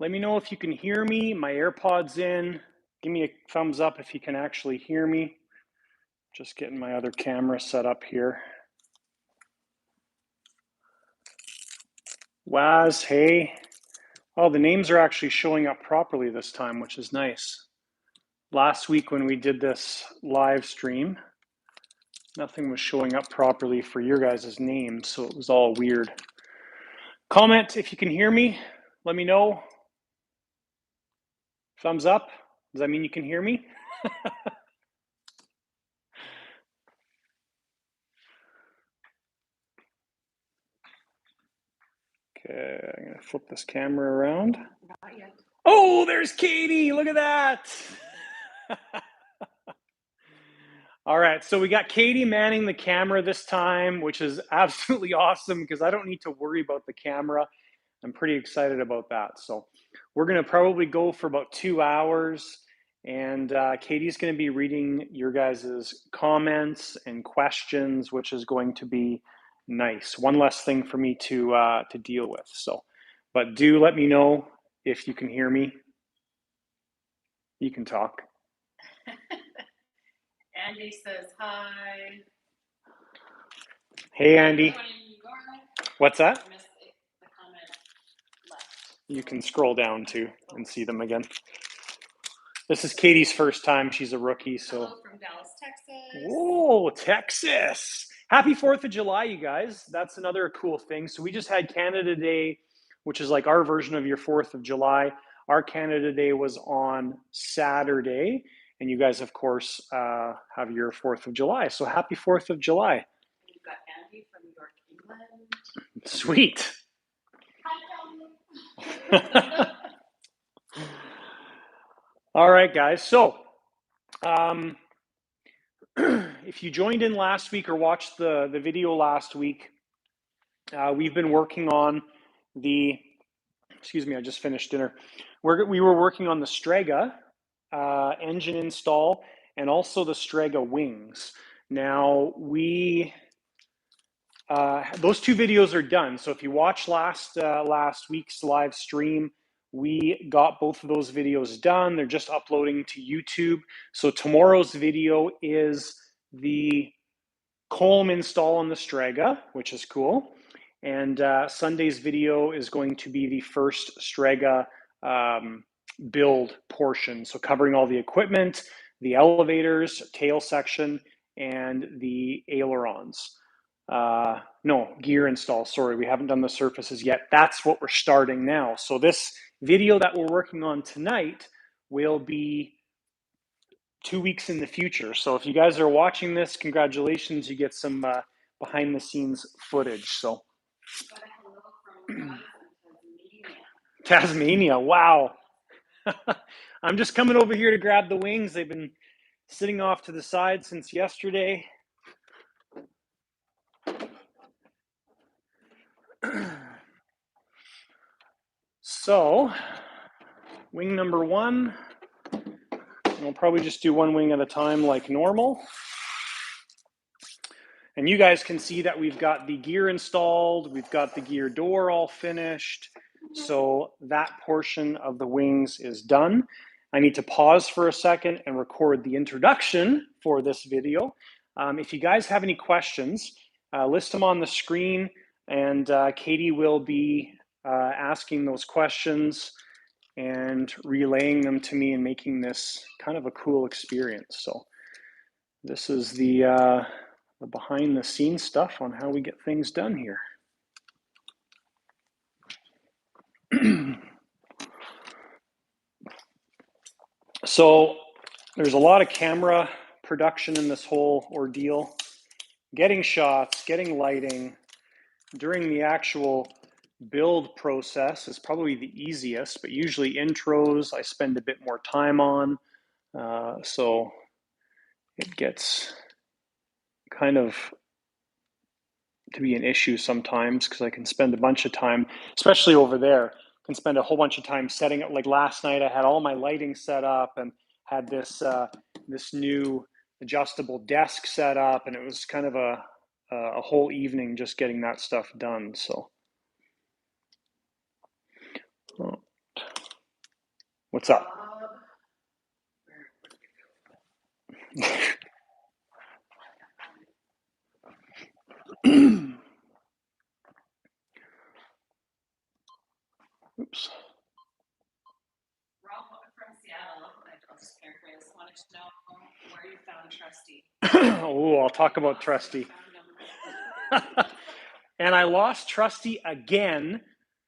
Let me know if you can hear me. My AirPod's in. Give me a thumbs up if you can actually hear me. Just getting my other camera set up here. Waz, hey. Oh, the names are actually showing up properly this time, which is nice. Last week when we did this live stream, nothing was showing up properly for your guys' names, so it was all weird. Comment if you can hear me. Let me know. Thumbs up. Does that mean you can hear me? Okay, I'm gonna flip this camera around. Not yet. Oh, there's Katie. Look at that. All right, so we got Katie manning the camera this time, which is absolutely awesome because I don't need to worry about the camera. I'm pretty excited about that. So we're going to probably go for about 2 hours, and Katie's going to be reading your guys' comments and questions, which is going to be nice. One less thing for me to deal with. So, but do let me know if you can hear me. You can talk. Andy says hi. Hey, Andy. What's that? I missed the comment left. You can scroll down too and see them again. This is Katie's first time. She's a rookie, so. Hello from Dallas, Texas. Whoa, Texas. Happy 4th of July, you guys. That's another cool thing. So we just had Canada Day, which is like our version of your 4th of July. Our Canada Day was on Saturday, and you guys, of course, have your 4th of July. So happy 4th of July. We've got Andy from New York, England. Sweet. Hi, All right, guys. So if you joined in last week or watched the video last week, we've been working on the, excuse me, I just finished dinner. We were working on the Strega engine install and also the Strega wings. Now, those two videos are done. So if you watched last week's live stream, we got both of those videos done. They're just uploading to YouTube. So tomorrow's video is the Colm install on the Strega, which is cool. And Sunday's video is going to be the first Strega build portion. So covering all the equipment, the elevators, tail section, and the ailerons. No, gear install, sorry, we haven't done the surfaces yet. That's what we're starting now. So this video that we're working on tonight will be 2 weeks in the future. So if you guys are watching this, congratulations, you get some behind the scenes footage. So Tasmania, wow. I'm just coming over here to grab the wings. They've been sitting off to the side since yesterday. So, wing number 1, we'll probably just do one wing at a time like normal. And you guys can see that we've got the gear installed, we've got the gear door all finished. So that portion of the wings is done. I need to pause for a second and record the introduction for this video. If you guys have any questions, list them on the screen, and Katie will be asking those questions and relaying them to me and making this kind of a cool experience. So this is the behind the scenes stuff on how we get things done here. So there's a lot of camera production in this whole ordeal. Getting shots, getting lighting during the actual build process is probably the easiest, but usually intros I spend a bit more time on. So it gets kind of to be an issue sometimes because I can spend a bunch of time, especially over there, can spend a whole bunch of time setting up. Like last night I had all my lighting set up and had this new adjustable desk set up, and it was kind of a whole evening just getting that stuff done. So What's up? Oops. Rob from Seattle, I'll just paraphrase, wanted to know where you found Trusty. Oh, I'll talk about Trusty. And I lost Trusty again.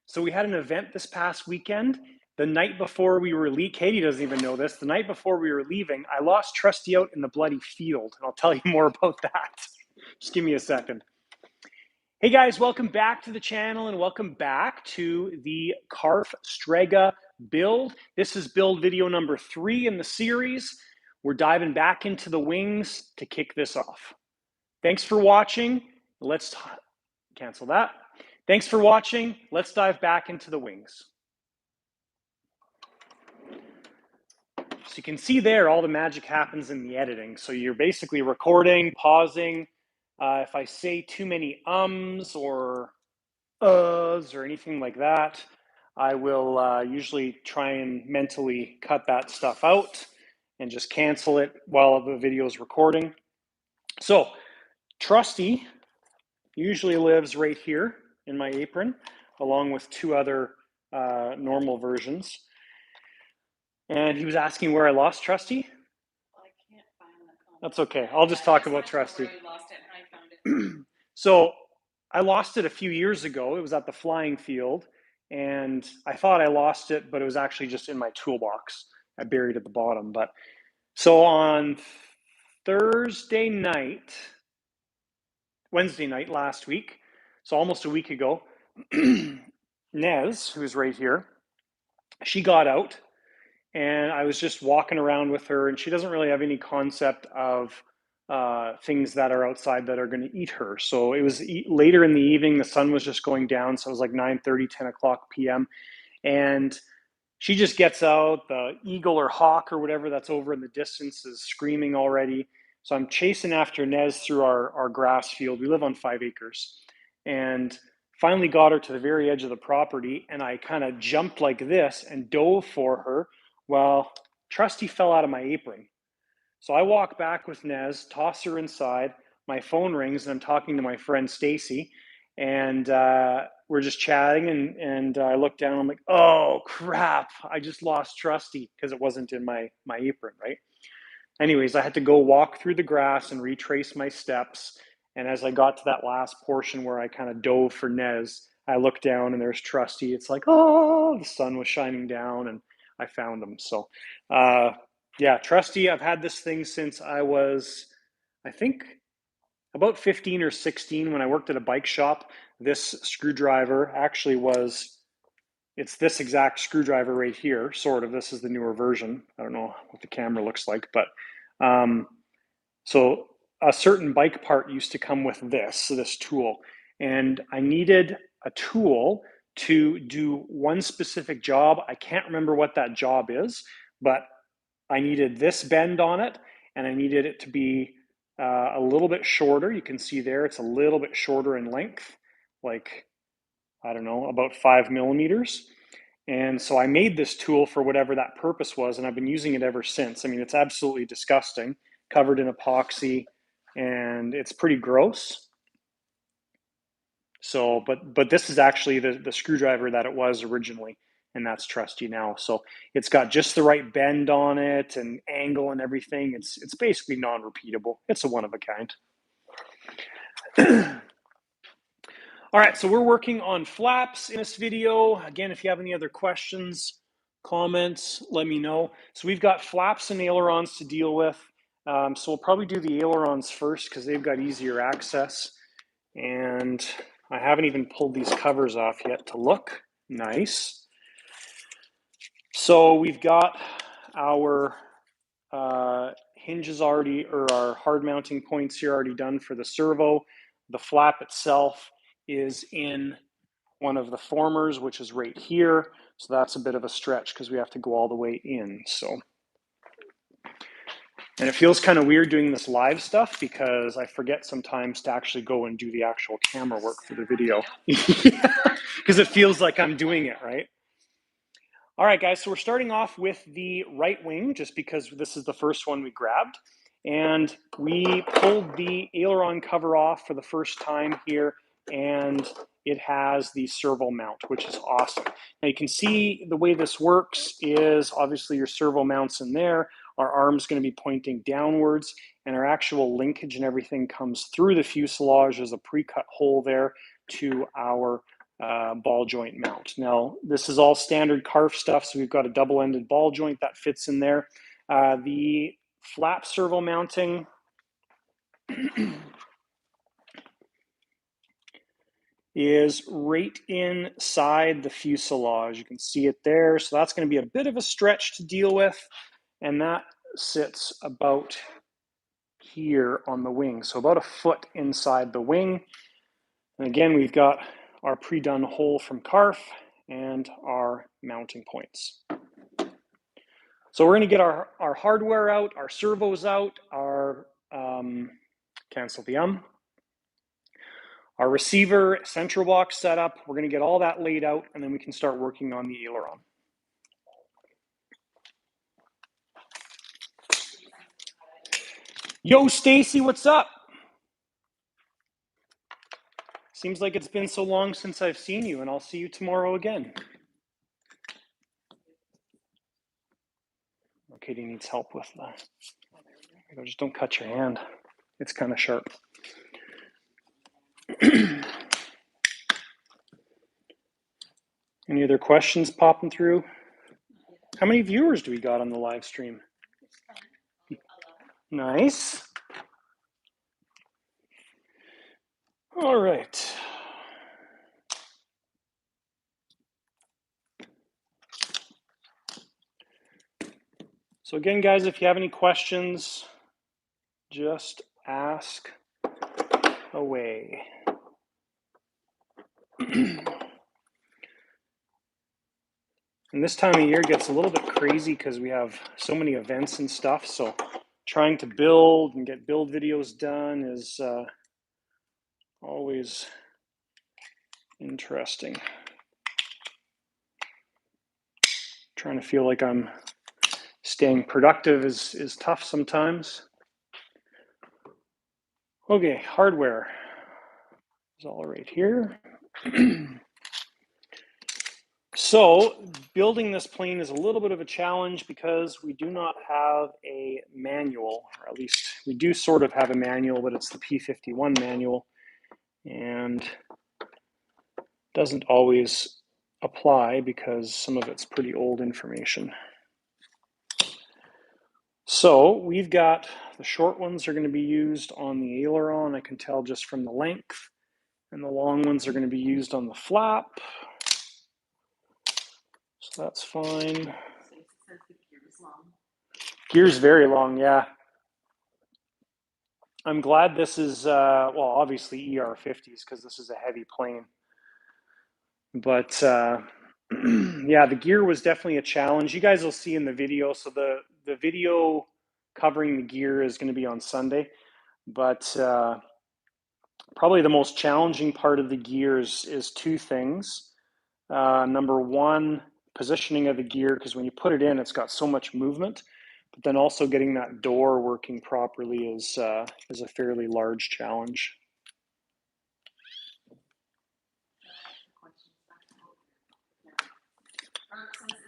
So we had an event this past weekend. The night before we were leaving, Katie doesn't even know this. The night before we were leaving, I lost Trusty out in the bloody field. And I'll tell you more about that. Just give me a second. Hey guys, welcome back to the channel and welcome back to the Carf Strega build. This is build video number 3 in the series. We're diving back into the wings to kick this off. Thanks for watching. Let's cancel that. Thanks for watching. Let's dive back into the wings. So you can see there, all the magic happens in the editing. So you're basically recording, pausing. If I say too many ums or uhs or anything like that, I will usually try and mentally cut that stuff out and just cancel it while the video is recording. So Trusty usually lives right here in my apron, along with 2 other normal versions. And he was asking where I lost Trusty. Well, I can't find the comment. That's okay. I'll just talk about Trusty. Where you lost it and how you found it. So I lost it a few years ago. It was at the flying field. And I thought I lost it, but it was actually just in my toolbox. I buried at the bottom. But so on Wednesday night last week, so almost a week ago, Nez, who's right here, she got out and I was just walking around with her, and she doesn't really have any concept of things that are outside that are going to eat her. So it was later in the evening, the sun was just going down, so it was like 9:30, 10 o'clock p.m. And she just gets out, the eagle or hawk or whatever that's over in the distance is screaming already. So I'm chasing after Nez through our grass field. We live on 5 acres. And finally got her to the very edge of the property, and I kind of jumped like this and dove for her. Well, Trusty fell out of my apron. So I walk back with Nez, toss her inside. My phone rings, and I'm talking to my friend Stacy, and we're just chatting. And I look down. I'm like, "Oh crap! I just lost Trusty because it wasn't in my apron, right?" Anyways, I had to go walk through the grass and retrace my steps. And as I got to that last portion where I kind of dove for Nez, I looked down and there's Trusty. It's like, oh, the sun was shining down and I found him. So, yeah, Trusty, I've had this thing since I was, I think, about 15 or 16 when I worked at a bike shop. This screwdriver actually was, it's this exact screwdriver right here, sort of. This is the newer version. I don't know what the camera looks like, but so a certain bike part used to come with this tool, and I needed a tool to do one specific job. I can't remember what that job is, but I needed this bend on it, and I needed it to be a little bit shorter. You can see there, it's a little bit shorter in length, like, I don't know, about 5 millimeters. And so I made this tool for whatever that purpose was, and I've been using it ever since. I mean, it's absolutely disgusting, covered in epoxy, and it's pretty gross. So, but this is actually the screwdriver that it was originally, and that's Trusty now. So it's got just the right bend on it and angle and everything. It's basically non-repeatable. It's a one of a kind. All right, so we're working on flaps in this video. Again, if you have any other questions, comments, let me know. So we've got flaps and ailerons to deal with. So we'll probably do the ailerons first because they've got easier access. And I haven't even pulled these covers off yet to look. Nice. So we've got our hinges already, or our hard mounting points here already done for the servo. The flap itself is in one of the formers, which is right here. So that's a bit of a stretch because we have to go all the way in. So, and it feels kind of weird doing this live stuff because I forget sometimes to actually go and do the actual camera work for the video. Because it feels like I'm doing it, right? All right, guys, so we're starting off with the right wing just because this is the first one we grabbed. And we pulled the aileron cover off for the first time here, and it has the servo mount, which is awesome. Now you can see the way this works is obviously your servo mounts in there. Our arm's going to be pointing downwards, and our actual linkage and everything comes through the fuselage. There's a pre-cut hole there to our ball joint mount. Now, this is all standard CARF stuff, so we've got a double-ended ball joint that fits in there. The flap servo mounting is right inside the fuselage. You can see it there, so that's going to be a bit of a stretch to deal with, and that sits about here on the wing, so about a foot inside the wing. And again, we've got our pre-done hole from CARF and our mounting points. So we're going to get our hardware out, our servos out, our cancel the our receiver central box setup. We're going to get all that laid out, and then we can start working on the aileron. Yo, Stacy, what's up? Seems like it's been so long since I've seen you, and I'll see you tomorrow again. Katie needs help with that. Just don't cut your hand. It's kind of sharp. Any other questions popping through? How many viewers do we got on the live stream? Nice. All right. So again, guys, if you have any questions, just ask away. And this time of year gets a little bit crazy because we have so many events and stuff. So trying to build and get build videos done is always interesting. Trying to feel like I'm staying productive is tough sometimes. Okay, hardware is all right here. So building this plane is a little bit of a challenge because we do not have a manual, or at least we do sort of have a manual, but it's the P51 manual and doesn't always apply because some of it's pretty old information. So we've got the short ones are going to be used on the aileron, I can tell just from the length, and the long ones are going to be used on the flap. So that's fine. Gear's very long, yeah. I'm glad this is, well, obviously ER50s because this is a heavy plane. But yeah, the gear was definitely a challenge. You guys will see in the video. So the video covering the gear is going to be on Sunday. But probably the most challenging part of the gears is two things. Number one, positioning of the gear, because when you put it in, it's got so much movement. But then also getting that door working properly is a fairly large challenge.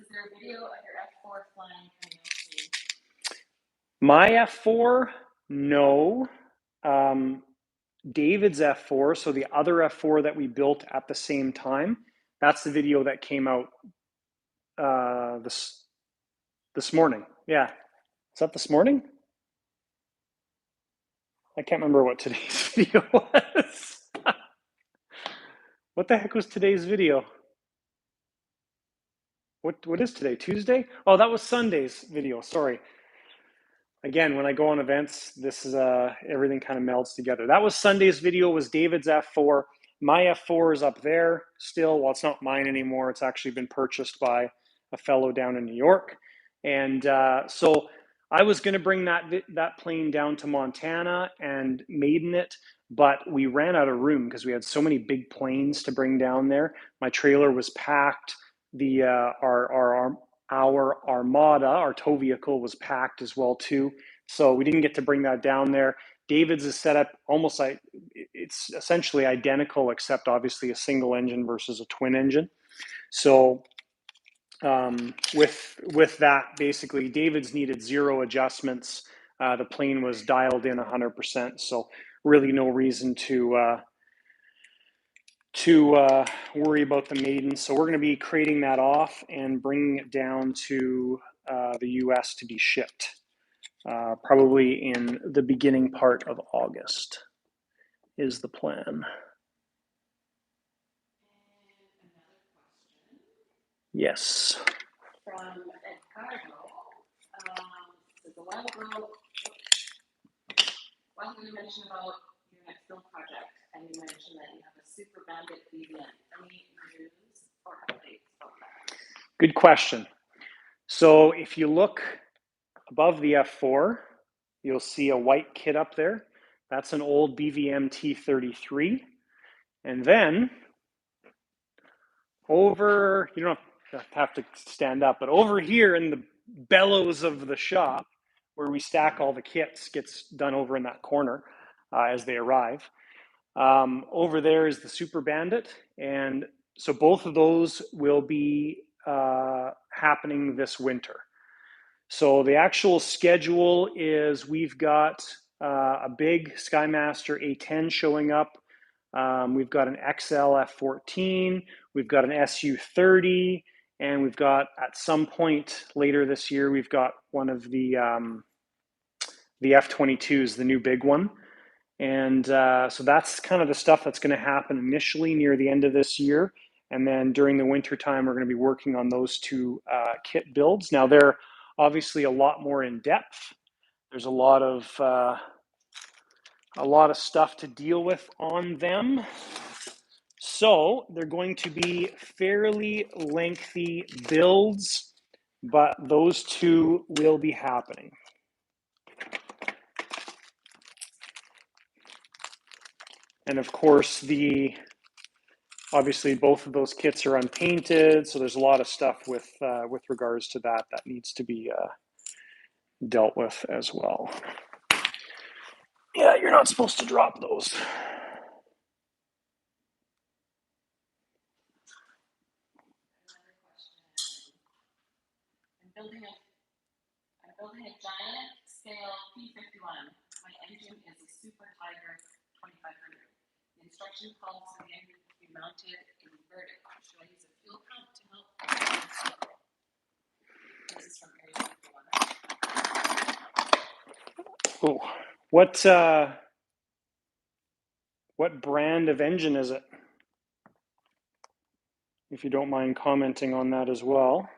Is there a video of your F4 flying coming out soon? My F4, no. David's F4, so the other F4 that we built at the same time, that's the video that came out this morning. Yeah. Is that this morning? I can't remember what today's video was. What the heck was today's video? What is today? Tuesday? Oh, that was Sunday's video. Sorry. Again, when I go on events, this is everything kind of melds together. That was Sunday's video, was David's F4. My F4 is up there still. Well, it's not mine anymore. It's actually been purchased by a fellow down in New York. And so I was going to bring that plane down to Montana and maiden it, but we ran out of room because we had so many big planes to bring down there. My trailer was packed. our Armada, our tow vehicle, was packed as well too. So we didn't get to bring that down there. David's is set up almost like it's essentially identical, except obviously a single engine versus a twin engine. So with that, basically, David's needed 0 adjustments. The plane was dialed in 100%. So really no reason to worry about the maiden. So we're going to be creating that off and bringing it down to the US to be shipped, probably in the beginning part of August is the plan. And another question. Yes. From Edgardo. Says a while ago you mentioned about your next film project, and you mentioned that you have a Super Bandit BVM. Any news or updates about that? Good question. So if you look above the F4, you'll see a white kit up there. That's an old BVM T33. And then over, you don't have to stand up, but over here in the bellows of the shop where we stack all the kits, gets done over in that corner as they arrive. Over there is the Super Bandit. And so both of those will be happening this winter. So the actual schedule is we've got a big Skymaster A10 showing up. We've got an XL F14, we've got an SU30, and we've got at some point later this year, we've got one of the F22s, the new big one. And so that's kind of the stuff that's going to happen initially near the end of this year. And then during the winter time, we're going to be working on those 2 kit builds. Now they're obviously a lot more in depth. There's a lot of stuff to deal with on them. So they're going to be fairly lengthy builds, but those 2 will be happening. And of course, obviously both of those kits are unpainted, so there's a lot of stuff with regards to that needs to be dealt with as well. Yeah, you're not supposed to drop those. Another question. I'm building a giant scale P51. My engine is a Super Tiger 2500. The instruction calls for the engine to be mounted inverted. Should I use a fuel pump to help? This is from Area 51. Oh, what brand of engine is it? If you don't mind commenting on that as well.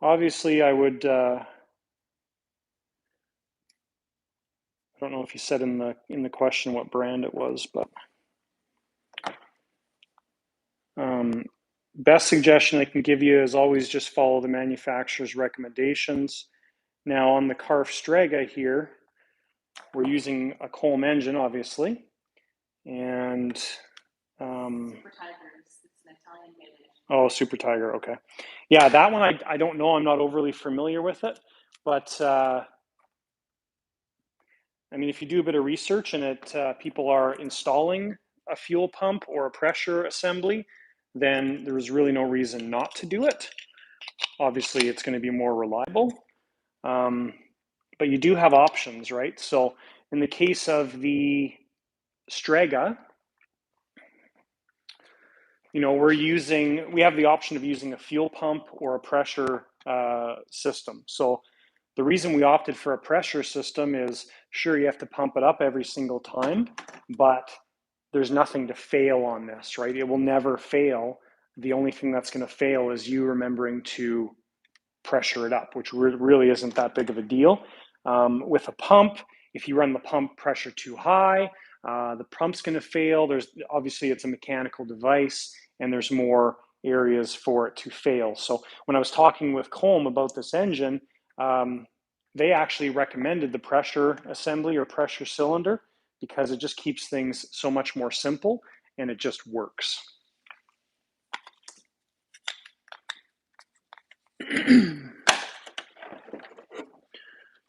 Obviously, I would. I don't know if you said in the question what brand it was, but best suggestion I can give you is always just follow the manufacturer's recommendations. Now on the Carf Strega here, we're using a Colm engine, obviously, and Super Tigers. It's an Italian made. Oh, Super Tiger. Okay, yeah, that one I don't know. I'm not overly familiar with it, but I mean, if you do a bit of research and people are installing a fuel pump or a pressure assembly, then there's really no reason not to do it. Obviously, it's going to be more reliable, but you do have options, right? So in the case of the Strega, we have the option of using a fuel pump or a pressure system. So the reason we opted for a pressure system is, sure, you have to pump it up every single time, but there's nothing to fail on this, right? It will never fail. The only thing that's going to fail is you remembering to pressure it up, which really isn't that big of a deal. With a pump, if you run the pump pressure too high, the pump's going to fail. Obviously it's a mechanical device, and there's more areas for it to fail. So when I was talking with Colm about this engine, they actually recommended the pressure assembly or pressure cylinder because it just keeps things so much more simple and it just works.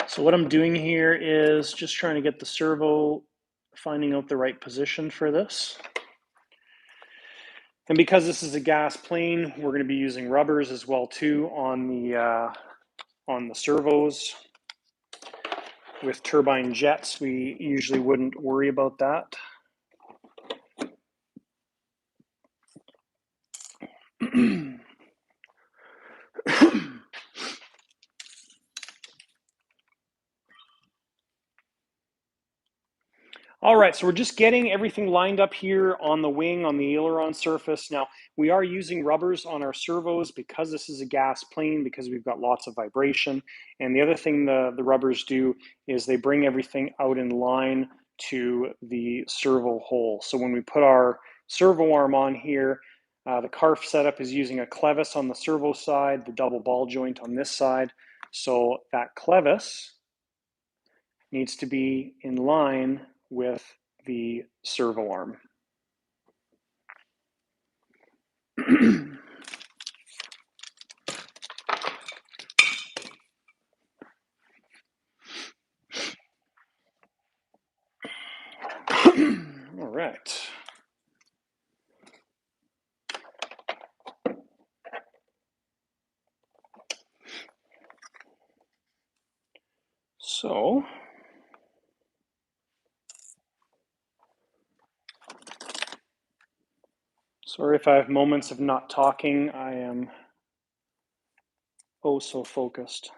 So what I'm doing here is just trying to get the servo, finding out the right position for this. And because this is a gas plane, we're going to be using rubbers as well too on the servos. With turbine jets, we usually wouldn't worry about that. All right, so we're just getting everything lined up here on the wing, on the aileron surface. Now, we are using rubbers on our servos because this is a gas plane, because we've got lots of vibration. And the other thing the rubbers do is they bring everything out in line to the servo hole. So when we put our servo arm on here, the carf setup is using a clevis on the servo side, the double ball joint on this side. So that clevis needs to be in line with the servo arm. All right. So, sorry if I have moments of not talking. I am oh so focused.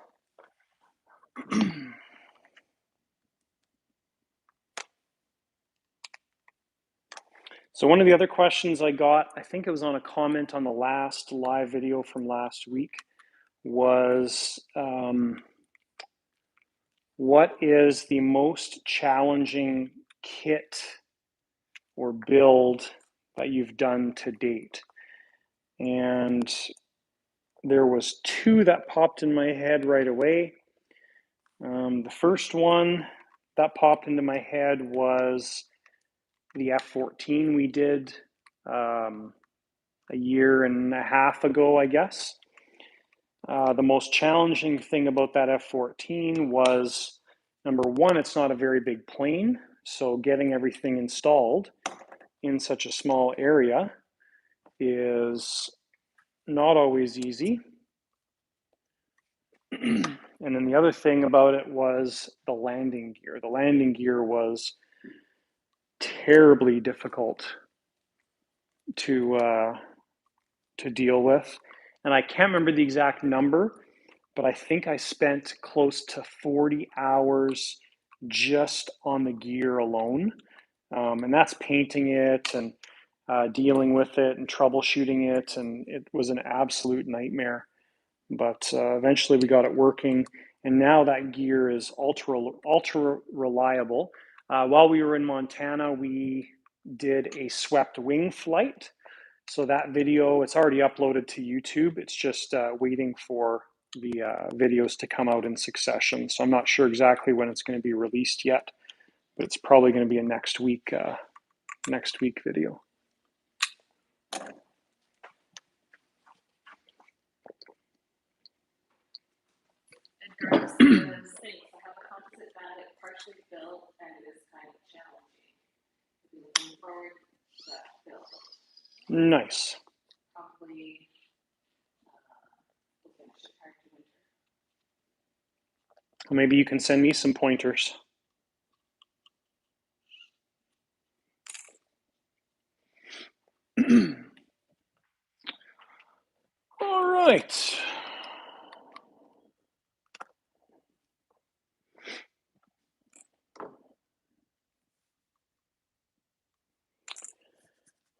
So one of the other questions I got, I think it was on a comment on the last live video from last week, was what is the most challenging kit or build that you've done to date? And there was two that popped in my head right away. The first one that popped into my head was the F-14 we did a year and a half ago, I guess. The most challenging thing about that F-14 was, number one, it's not a very big plane, so getting everything installed in such a small area is not always easy. And then the other thing about it was the landing gear. The landing gear was terribly difficult to deal with. And I can't remember the exact number, but I think I spent close to 40 hours just on the gear alone. And that's painting it and dealing with it and troubleshooting it. And it was an absolute nightmare. But eventually we got it working. And now that gear is ultra reliable. While we were in Montana, we did a swept wing flight. So that video, it's already uploaded to YouTube. It's just waiting for the videos to come out in succession. So I'm not sure exactly when it's going to be released yet, but it's probably going to be a next week video. Edgar says, thanks. I have a composite bandit partially built and it is kind of challenging. I've been looking forward to that build. Nice. Probably we'll finish it prior to winter. Well, maybe you can send me some pointers. All right.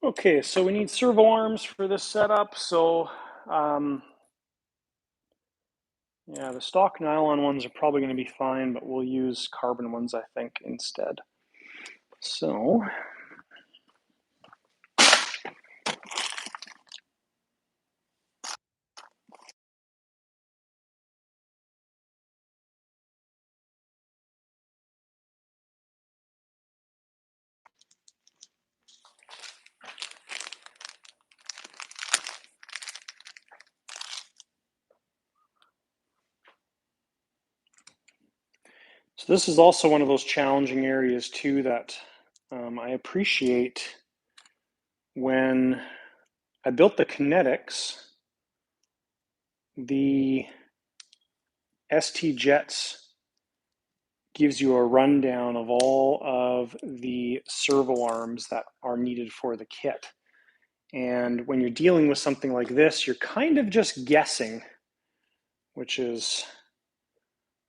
Okay, so we need servo arms for this setup. So yeah, the stock nylon ones are probably going to be fine, but we'll use carbon ones, I think, instead. So So this is also one of those challenging areas too that I appreciate. When I built the kinetics, the ST Jets gives you a rundown of all of the servo arms that are needed for the kit. And when you're dealing with something like this, you're kind of just guessing, which is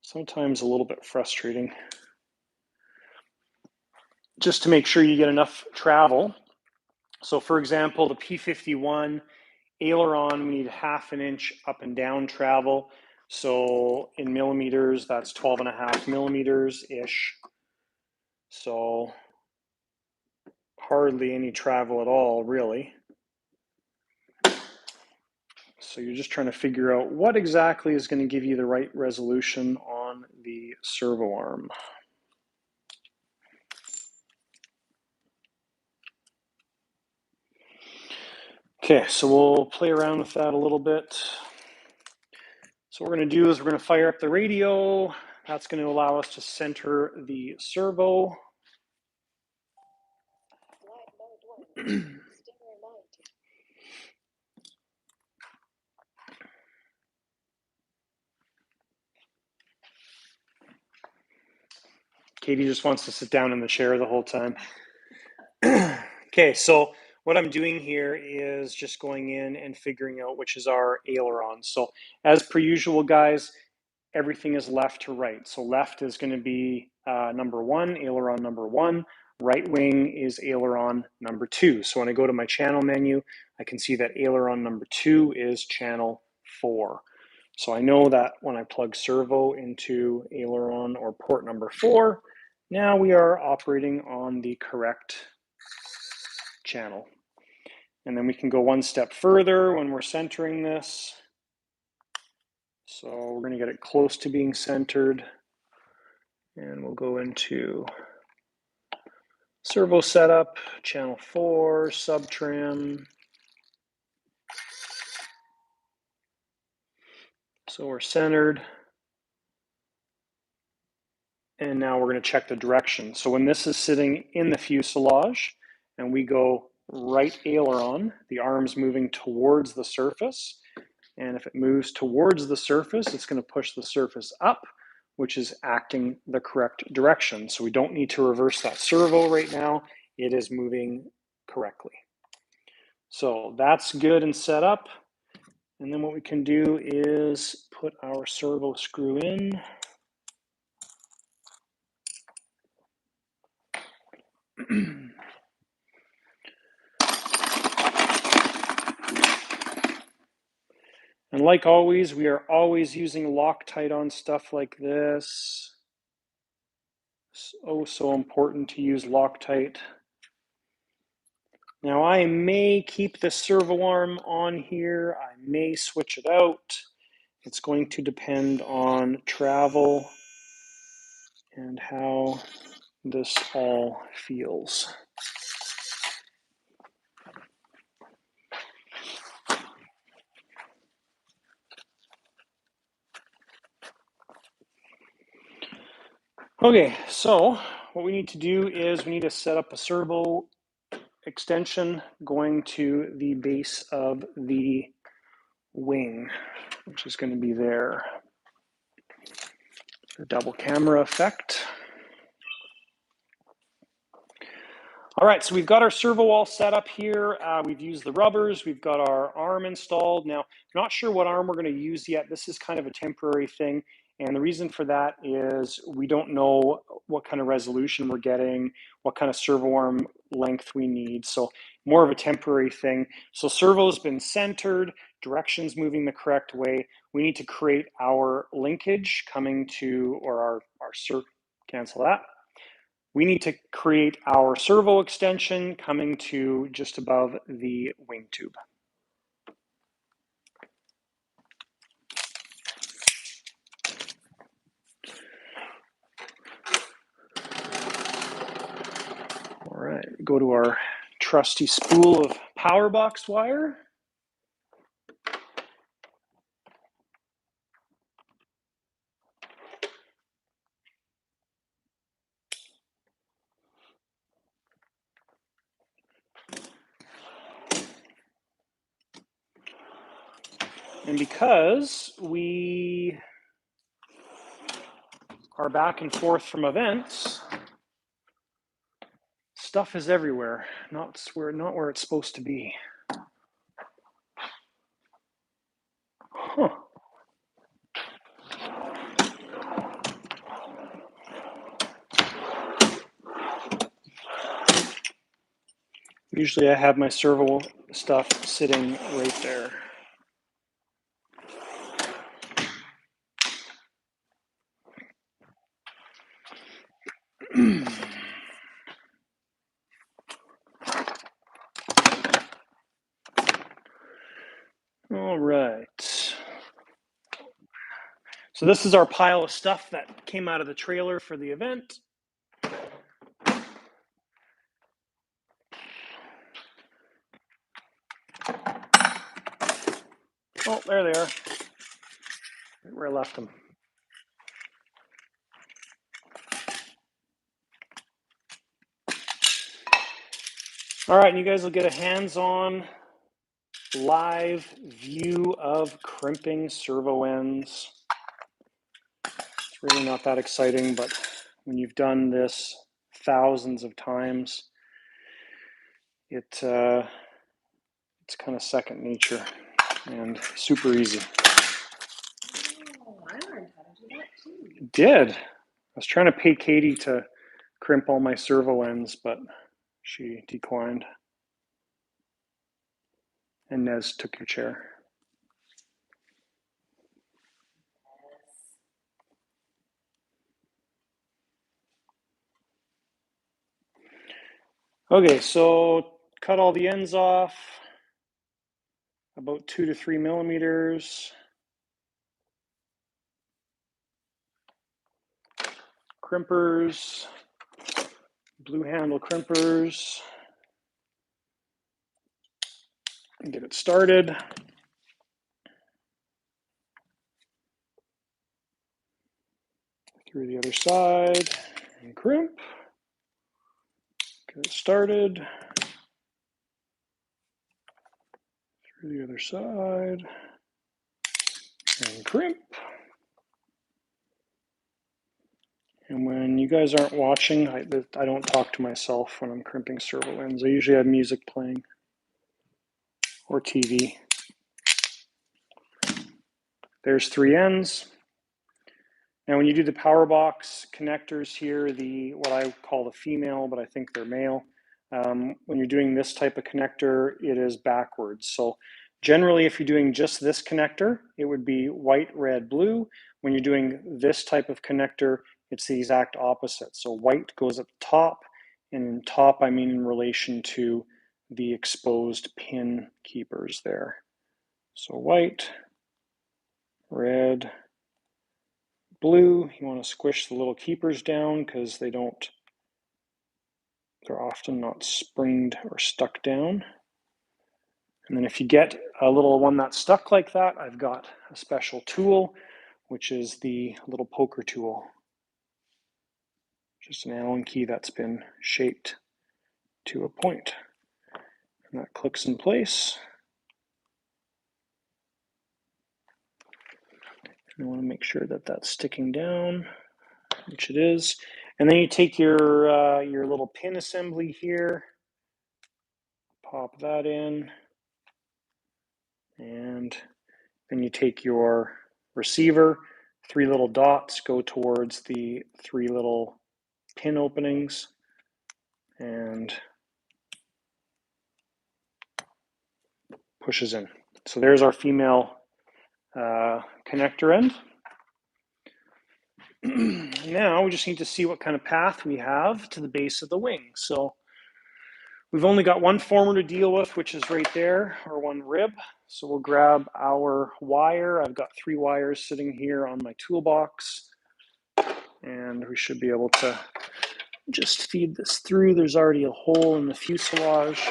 sometimes a little bit frustrating. Just to make sure you get enough travel. So for example, the P51 aileron, we need 1/2 inch up and down travel. So in millimeters, that's 12.5 millimeters-ish. So hardly any travel at all, really. So you're just trying to figure out what exactly is going to give you the right resolution on the servo arm. Okay, so we'll play around with that a little bit. So what we're going to do is we're going to fire up the radio. That's going to allow us to center the servo. Katie just wants to sit down in the chair the whole time. Okay, so what I'm doing here is just going in and figuring out which is our aileron. So as per usual, guys, everything is left to right. So left is going to be number 1, aileron number 1. Right wing is aileron number 2. So when I go to my channel menu, I can see that aileron number 2 is channel 4. So I know that when I plug servo into aileron or port number 4, now we are operating on the correct channel. And then we can go one step further when we're centering this. So we're going to get it close to being centered. And we'll go into servo setup, channel 4, subtrim. So we're centered. And now we're going to check the direction. So when this is sitting in the fuselage and we go right aileron, the arm's moving towards the surface. And if it moves towards the surface, it's going to push the surface up, which is acting the correct direction. So we don't need to reverse that servo right now. It is moving correctly. So that's good and set up. And then what we can do is put our servo screw in. And like always, we are always using Loctite on stuff like this. So important to use Loctite. Now I may keep the servo arm on here. I may switch it out. It's going to depend on travel and how this all feels. Okay, so what we need to do is we need to set up a servo extension going to the base of the wing, which is going to be there. The double camera effect. All right, so we've got our servo all set up here. We've used the rubbers. We've got our arm installed. Now, not sure what arm we're going to use yet. This is kind of a temporary thing. And the reason for that is we don't know what kind of resolution we're getting, what kind of servo arm length we need. So more of a temporary thing. So servo's been centered, direction's moving the correct way. We need to create our linkage coming to, or our cancel that. We need to create our servo extension coming to just above the wing tube. All right, go to our trusty spool of power box wire. And because we are back and forth from events, stuff is everywhere, not where it's supposed to be. Huh. Usually I have my servo stuff sitting right there. All right. So this is our pile of stuff that came out of the trailer for the event. Oh, there they are. Right where I left them. All right, and you guys will get a hands-on live view of crimping servo ends. It's really not that exciting, but when you've done this thousands of times, it's kind of second nature and super easy. Oh, I learned how to do that too. You did. I was trying to pay Katie to crimp all my servo ends, but she declined. And Nez took your chair. Okay, so cut all the ends off, about 2 to 3 millimeters. Crimpers, blue handle crimpers. And get it started. Through the other side and crimp. Get it started. Through the other side and crimp. And when you guys aren't watching, I don't talk to myself when I'm crimping servo ends. I usually have music playing or TV. There's 3 ends. Now, when you do the power box connectors here, what I call the female, but I think they're male, when you're doing this type of connector, it is backwards. So generally, if you're doing just this connector, it would be white, red, blue. When you're doing this type of connector, it's the exact opposite. So white goes at the top, and in top, I mean in relation to the exposed pin keepers there. So white, red, blue. You want to squish the little keepers down because they're often not springed or stuck down. And then if you get a little one that's stuck like that, I've got a special tool, which is the little poker tool. Just an Allen key that's been shaped to a point. And that clicks in place. You want to make sure that that's sticking down, which it is. And then you take your little pin assembly here, pop that in, and then you take your receiver, 3 little dots go towards the 3 little pin openings, and pushes in. So there's our female connector end. Now we just need to see what kind of path we have to the base of the wing. So we've only got one former to deal with, which is right there, or one rib. So we'll grab our wire. I've got 3 wires sitting here on my toolbox, and we should be able to just feed this through. There's already a hole in the fuselage.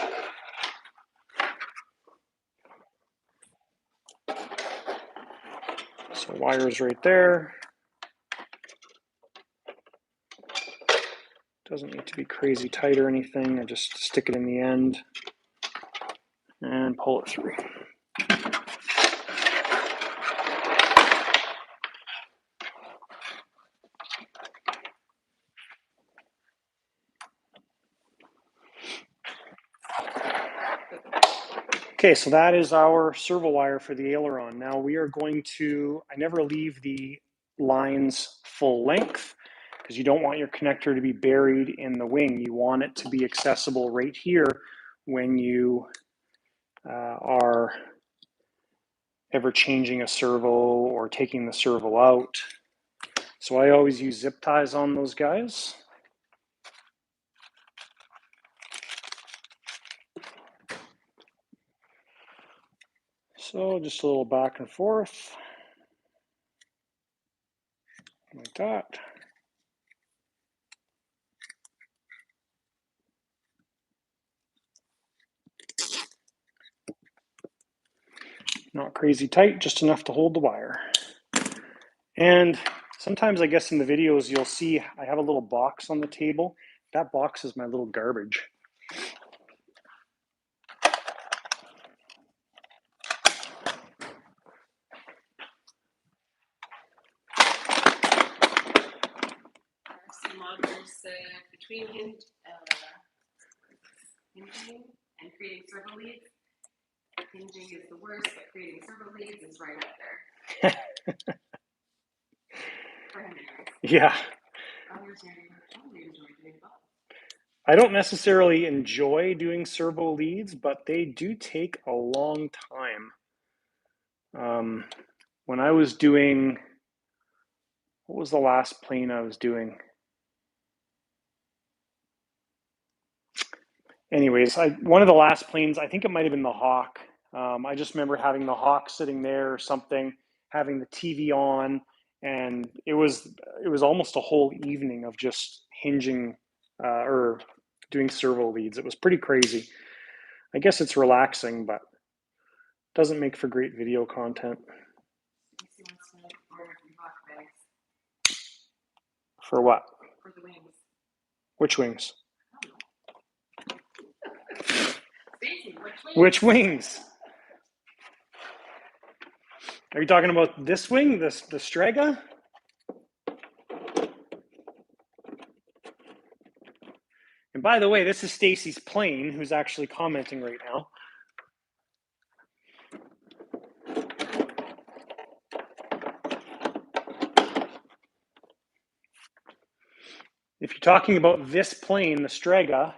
So wires right there. Doesn't need to be crazy tight or anything. I just stick it in the end and pull it through. Okay, so that is our servo wire for the aileron. Now we are going to, I never leave the lines full length because you don't want your connector to be buried in the wing. You want it to be accessible right here when you are ever changing a servo or taking the servo out. So I always use zip ties on those guys. So just a little back and forth, like that. Not crazy tight, just enough to hold the wire. And sometimes I guess in the videos you'll see I have a little box on the table. That box is my little garbage. Between hinging and creating servo leads, hinging is the worst, but creating servo leads is right up there. Yeah. I don't necessarily enjoy doing servo leads, but they do take a long time. When I was doing, what was the last plane I was doing? Anyways, one of the last planes, I think it might have been the Hawk. I just remember having the Hawk sitting there or something, having the TV on, and it was almost a whole evening of just hinging or doing servo leads. It was pretty crazy. I guess it's relaxing, but doesn't make for great video content. For what? For the wings. Which wings? Which wings? Which wings? Are you talking about this wing, the Strega? And by the way, this is Stacy's plane, who's actually commenting right now. If you're talking about this plane, the Strega,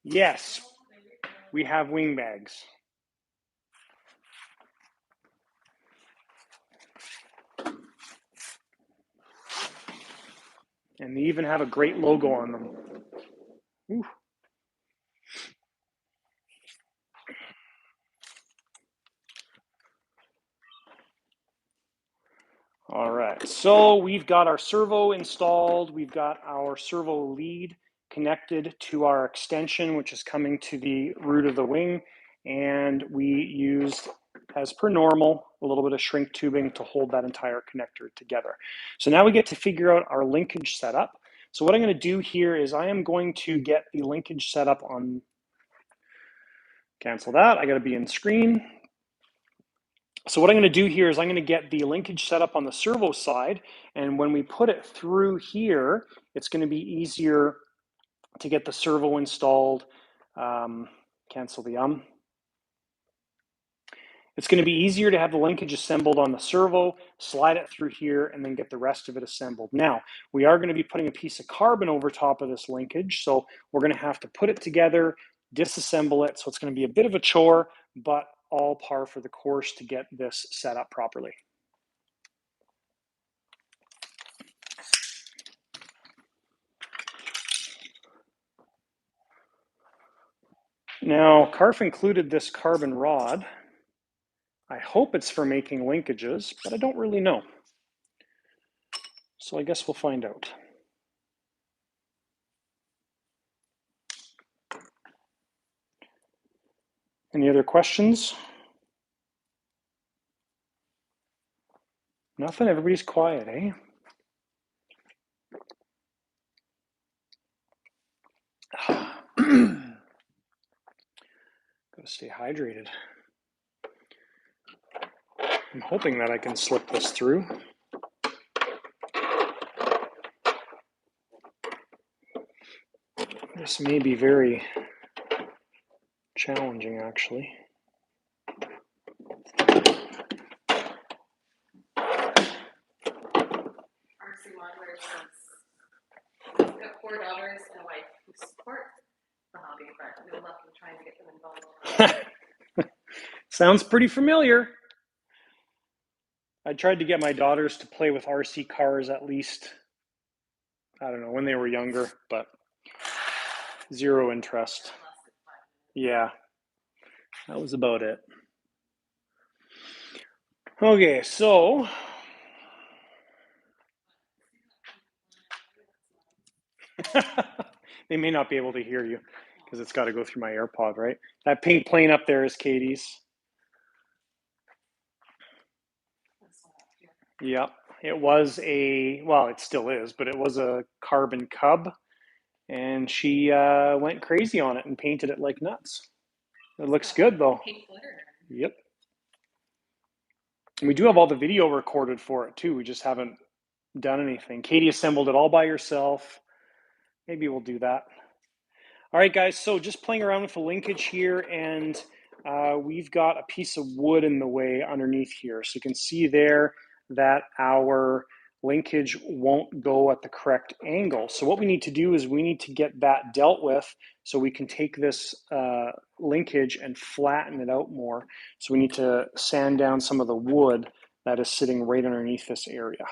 yes, we have wing bags. And they even have a great logo on them. Ooh. All right, so we've got our servo installed. We've got our servo lead connected to our extension, which is coming to the root of the wing. And we used, as per normal, a little bit of shrink tubing to hold that entire connector together. So now we get to figure out our linkage setup. So what I'm going to do here is I am going to get the linkage set up on, cancel that, I got to be in screen. So what I'm going to do here is I'm going to get the linkage set up on the servo side, and when we put it through here, it's going to be easier to get the servo installed. Cancel the It's going to be easier to have the linkage assembled on the servo, slide it through here, and then get the rest of it assembled. Now, we are going to be putting a piece of carbon over top of this linkage, so we're going to have to put it together, disassemble it, so it's going to be a bit of a chore, but all par for the course to get this set up properly. Now, Carf included this carbon rod. I hope it's for making linkages, but I don't really know. So I guess we'll find out. Any other questions? Nothing? Everybody's quiet, eh? Gotta stay hydrated. I'm hoping that I can slip this through. This may be very challenging, actually. RC Modular says, I've got 4 daughters and a wife who support the hobby, but no luck in trying to get them involved. Sounds pretty familiar. I tried to get my daughters to play with RC cars at least, I don't know, when they were younger, but zero interest. Yeah, that was about it. Okay, so they may not be able to hear you because it's got to go through my AirPod, right? That pink plane up there is Katie's. Yep, it was well, it still is, but it was a carbon cub, and she went crazy on it and painted it like nuts. It looks good though. Yep. And we do have all the video recorded for it too. We just haven't done anything. Katie assembled it all by herself. Maybe we'll do that. All right, guys, so just playing around with the linkage here, and we've got a piece of wood in the way underneath here. So you can see there that our linkage won't go at the correct angle. So what we need to do is we need to get that dealt with so we can take this linkage and flatten it out more. So we need to sand down some of the wood that is sitting right underneath this area.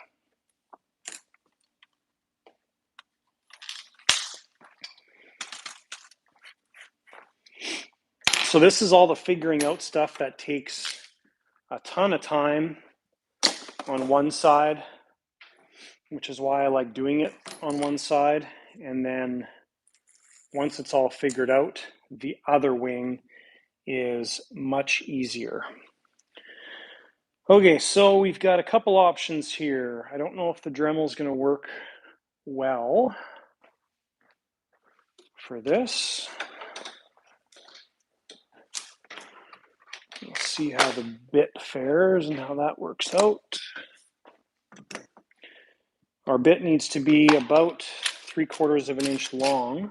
So this is all the figuring out stuff that takes a ton of time on one side, which is why I like doing it on one side. And then once it's all figured out, the other wing is much easier. Okay, so we've got a couple options here. I don't know if the Dremel is going to work well for this. We'll see how the bit fares and how that works out. Our bit needs to be about 3/4 of an inch long.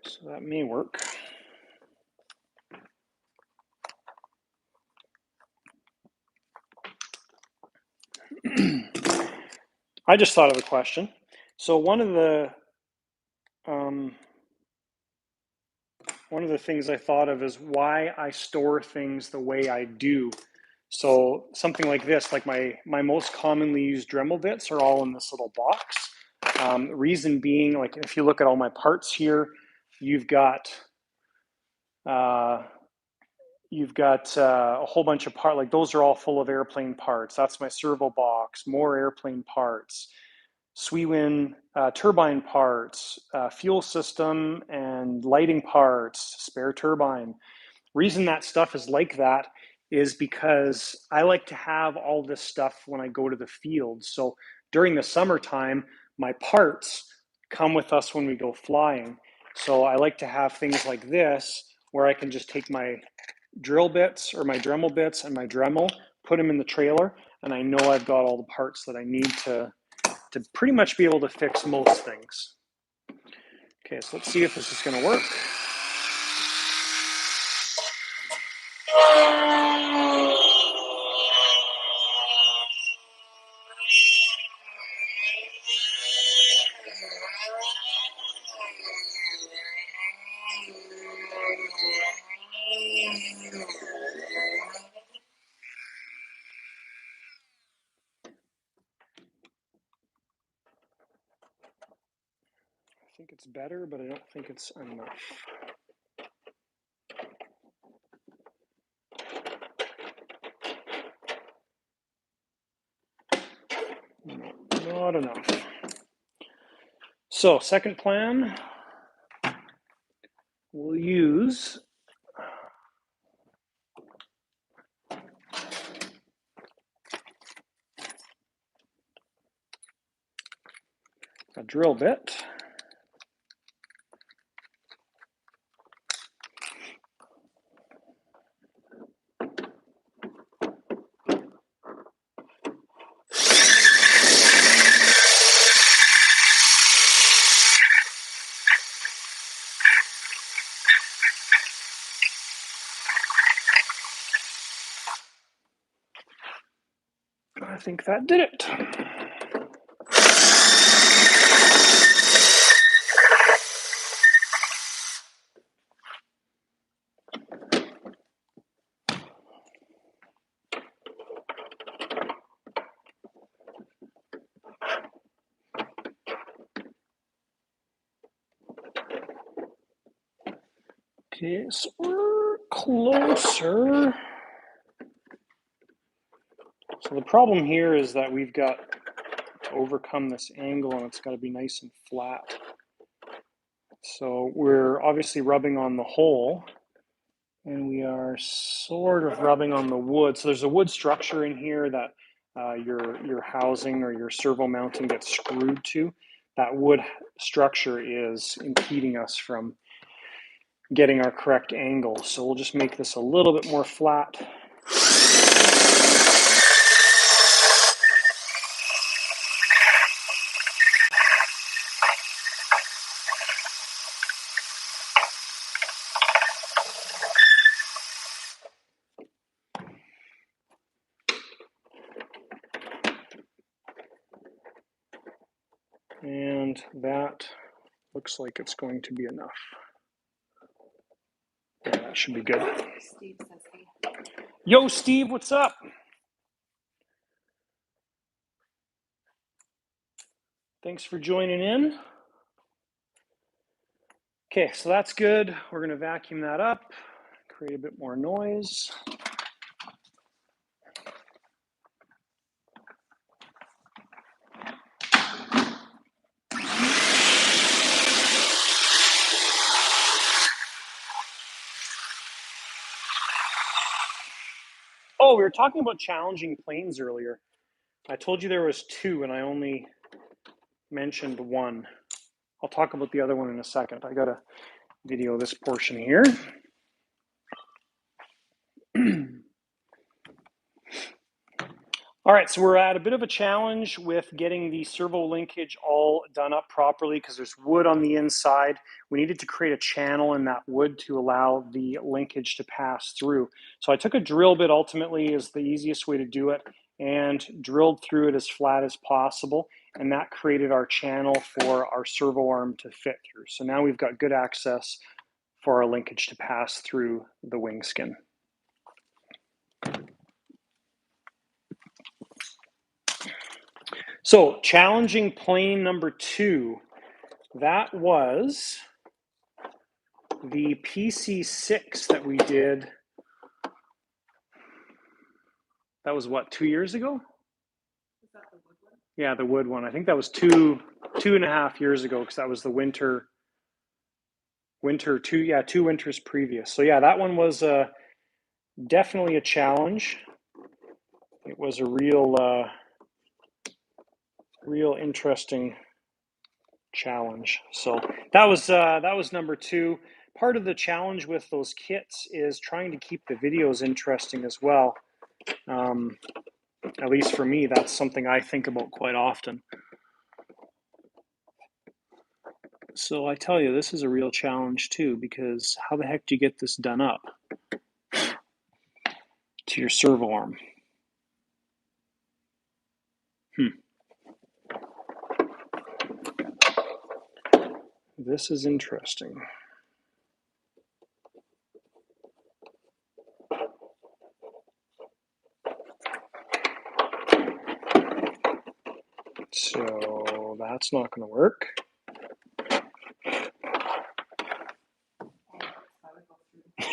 So that may work. I just thought of a question. So one of the things I thought of is why I store things the way I do. So something like this, like my most commonly used Dremel bits are all in this little box. Reason being, like if you look at all my parts here, you've got a whole bunch of parts, like those are all full of airplane parts. That's my servo box, more airplane parts, Swewin turbine parts, fuel system and lighting parts, spare turbine. Reason that stuff is like that is because I like to have all this stuff when I go to the field. So during the summertime, my parts come with us when we go flying. So I like to have things like this where I can just take my drill bits or my Dremel bits and my Dremel, put them in the trailer, and I know I've got all the parts that I need to pretty much be able to fix most things. Okay, so let's see if this is going to work. I think it's better, but I don't think it's enough. No, not enough. So second plan, we'll use a drill bit. I think that did it. Okay, so we're closer. So the problem here is that we've got to overcome this angle and it's got to be nice and flat. So we're obviously rubbing on the hole and we are sort of rubbing on the wood. So there's a wood structure in here that your housing or your servo mounting gets screwed to. That wood structure is impeding us from getting our correct angle. So we'll just make this a little bit more flat. And that looks like it's going to be enough. Yeah, that should be good. Steve says hey. Yo, Steve, what's up? Thanks for joining in. Okay, so that's good. We're going to vacuum that up, create a bit more noise. Oh, we were talking about challenging planes earlier. I told you there was two and I only mentioned one. I'll talk about the other one in a second. I got to video this portion here. All right, so we're at a bit of a challenge with getting the servo linkage all done up properly because there's wood on the inside. We needed to create a channel in that wood to allow the linkage to pass through. So I took a drill bit, ultimately is the easiest way to do it, and drilled through it as flat as possible. And that created our channel for our servo arm to fit through. So now we've got good access for our linkage to pass through the wing skin. So challenging plane number 2, that was the PC6 that we did. That was what, 2 years ago? Is that the wood one? Yeah, the wood one. I think that was two and a half years ago because that was the winter 2 winters previous. So yeah, that one was definitely a challenge. It was a real interesting challenge. So that was number 2. Part of the challenge with those kits is trying to keep the videos interesting as well. At least for me, that's something I think about quite often. So I tell you, this is a real challenge too, because how the heck do you get this done up to your servo arm? This is interesting. So that's not going to work.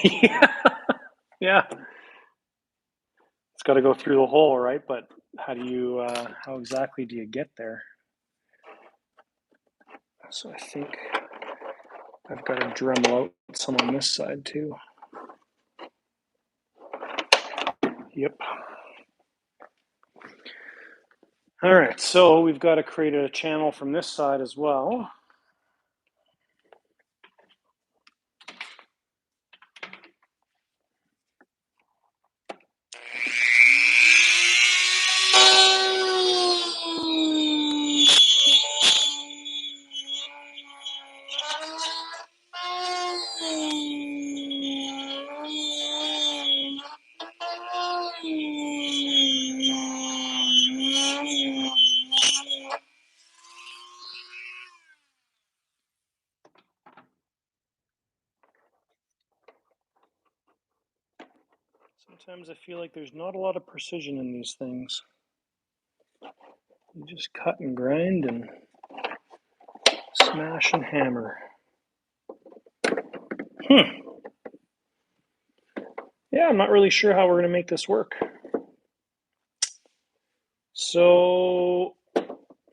Yeah. Yeah. It's got to go through the hole, right? But how exactly do you get there? So I think I've got to Dremel out some on this side too. Yep. All right, so we've got to create a channel from this side as well. Sometimes I feel like there's not a lot of precision in these things. You just cut and grind and smash and hammer. Yeah, I'm not really sure how we're going to make this work. So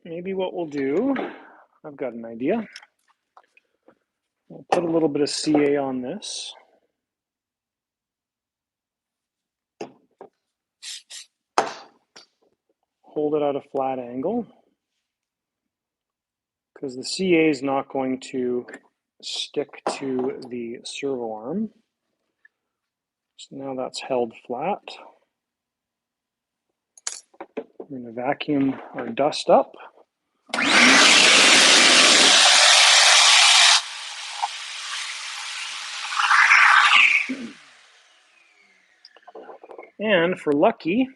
maybe what we'll do, I've got an idea. We'll put a little bit of CA on this. Hold it at a flat angle, because the CA is not going to stick to the servo arm. So now that's held flat. We're going to vacuum our dust up. And for lucky,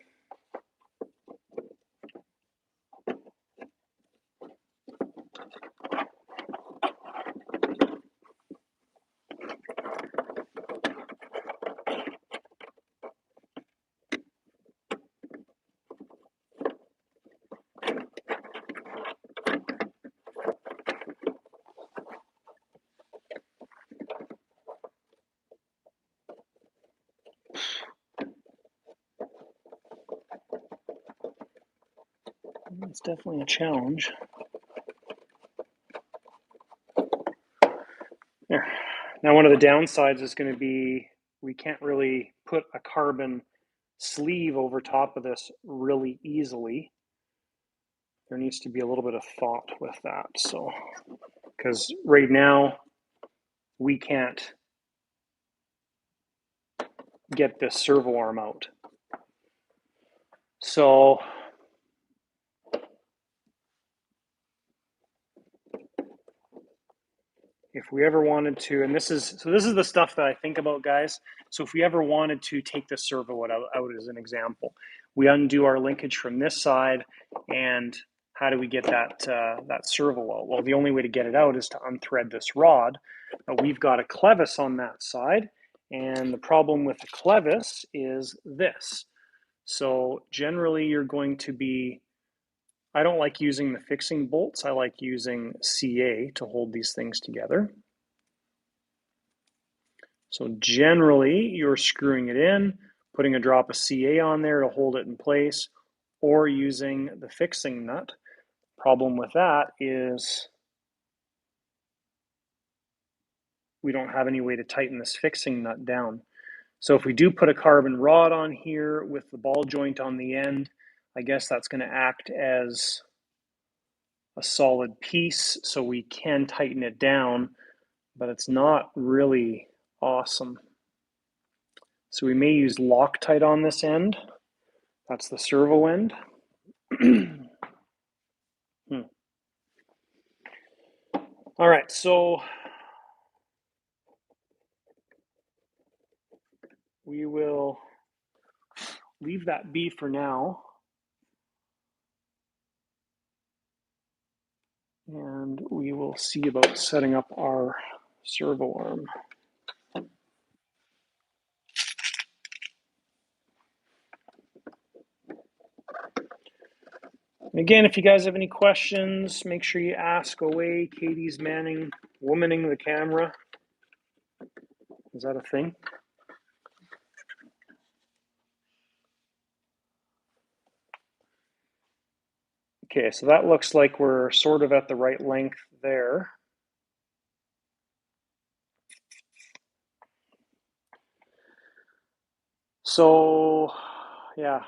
it's definitely a challenge. There. Now, one of the downsides is going to be we can't really put a carbon sleeve over top of this really easily. There needs to be a little bit of thought with that. So, because right now we can't get this servo arm out. So if we ever wanted to, and this is the stuff that I think about, guys. So if we ever wanted to take the servo out as an example, we undo our linkage from this side, and how do we get that that servo out? Well, the only way to get it out is to unthread this rod. Now, we've got a clevis on that side, and the problem with the clevis is this. So generally you're going to be, I don't like using the fixing bolts. I like using CA to hold these things together. So generally you're screwing it in, putting a drop of CA on there to hold it in place, or using the fixing nut. Problem with that is we don't have any way to tighten this fixing nut down. So if we do put a carbon rod on here with the ball joint on the end, I guess that's going to act as a solid piece, so we can tighten it down, but it's not really awesome. So we may use Loctite on this end. That's the servo end. All right, so we will leave that be for now. And we will see about setting up our servo arm. And again, if you guys have any questions, make sure you ask away. Katie's womaning the camera. Is that a thing? Okay, so that looks like we're sort of at the right length there. So, yeah,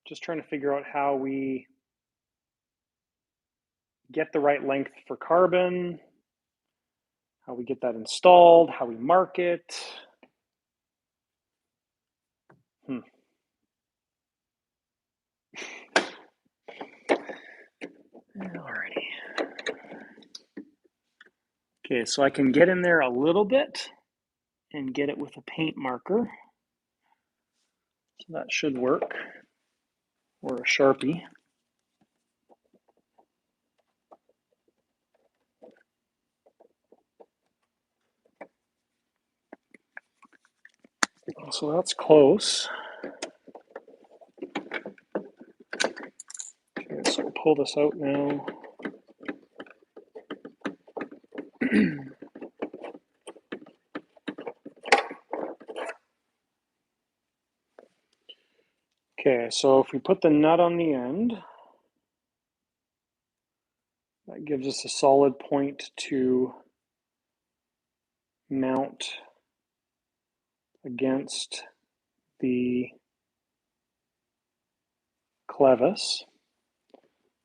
just trying to figure out how we get the right length for carbon, how we get that installed, how we mark it. Alrighty. Okay, so I can get in there a little bit and get it with a paint marker. So that should work, or a Sharpie. So that's close. pull this out now. Okay, so if we put the nut on the end, that gives us a solid point to mount against the clevis.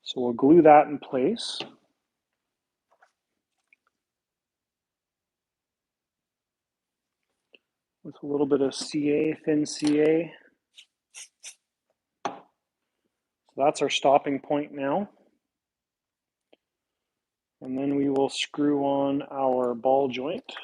So we'll glue that in place. With a little bit of CA, thin CA. So that's our stopping point now. And then we will screw on our ball joint.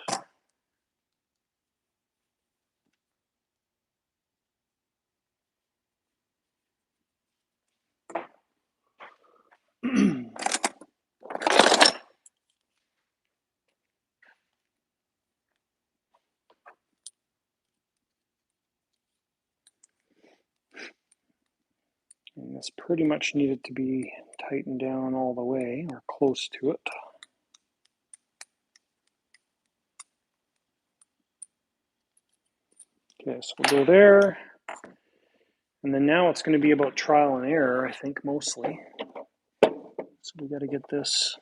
And this pretty much needed to be tightened down all the way, or close to it. Okay, so we'll go there. And then now it's going to be about trial and error, I think, mostly. So we got to get this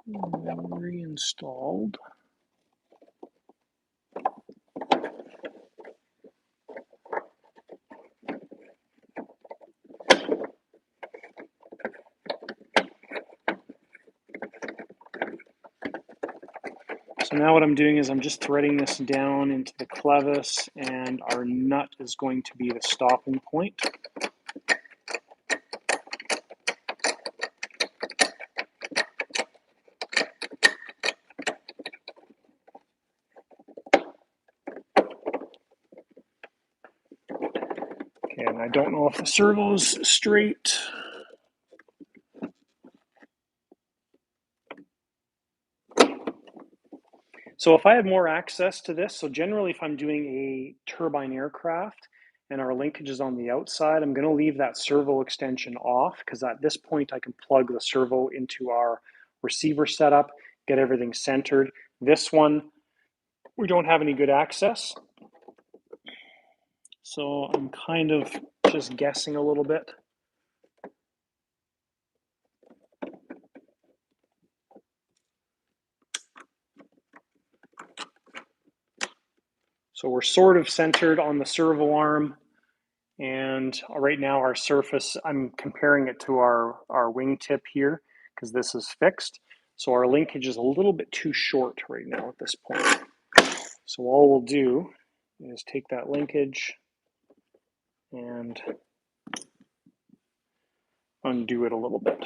reinstalled. So now what I'm doing is I'm just threading this down into the clevis, and our nut is going to be the stopping point. Okay, and I don't know if the servo's straight. So if I had more access to this, so generally if I'm doing a turbine aircraft and our linkage is on the outside, I'm going to leave that servo extension off, because at this point I can plug the servo into our receiver setup, get everything centered. This one, we don't have any good access. So I'm kind of just guessing a little bit. So we're sort of centered on the servo arm, and right now our surface, I'm comparing it to our wingtip here, because this is fixed. So our linkage is a little bit too short right now at this point. So all we'll do is take that linkage and undo it a little bit.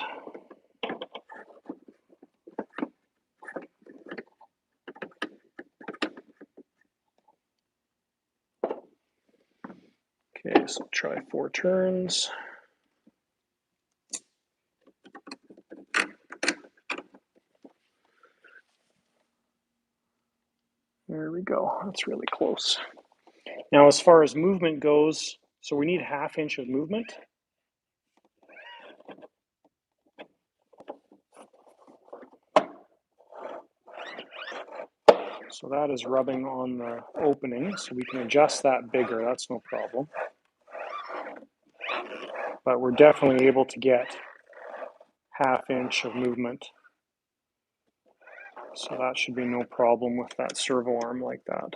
Okay, so try 4 turns. There we go, that's really close. Now as far as movement goes, so we need 1/2 inch of movement. So that is rubbing on the opening, so we can adjust that bigger, that's no problem. But we're definitely able to get 1/2 inch of movement. So that should be no problem with that servo arm like that.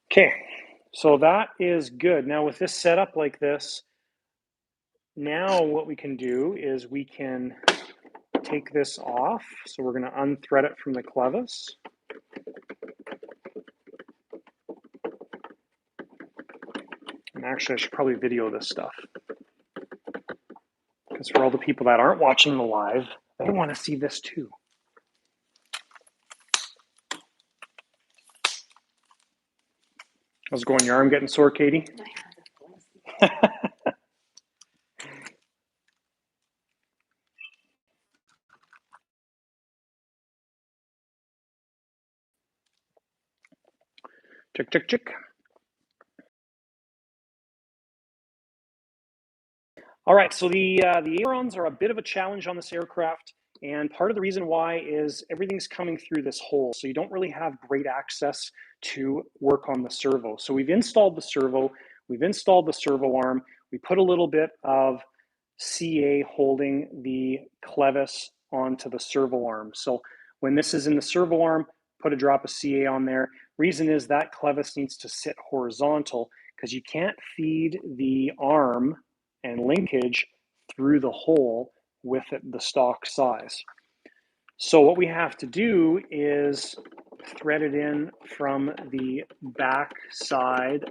Okay, so that is good. Now with this setup like this, now what we can do is we can take this off. So we're going to unthread it from the clevis. And actually I should probably video this stuff, because for all the people that aren't watching the live, they want to see this too. How's it going? Your arm getting sore, Katie? Chick, chick, chick. All right, so the ailerons are a bit of a challenge on this aircraft, and part of the reason why is everything's coming through this hole, so you don't really have great access to work on the servo. So we've installed the servo, we've installed the servo arm, we put a little bit of CA holding the clevis onto the servo arm. So when this is in the servo arm, put a drop of CA on there. Reason is that clevis needs to sit horizontal because you can't feed the arm and linkage through the hole with the stock size. So what we have to do is thread it in from the back side,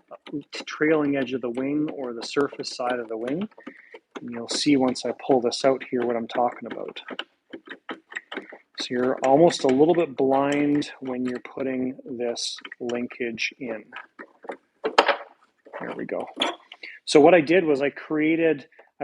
trailing edge of the wing or the surface side of the wing. And you'll see once I pull this out here what I'm talking about. So you're almost a little bit blind when you're putting this linkage in. There we go. So what I did was I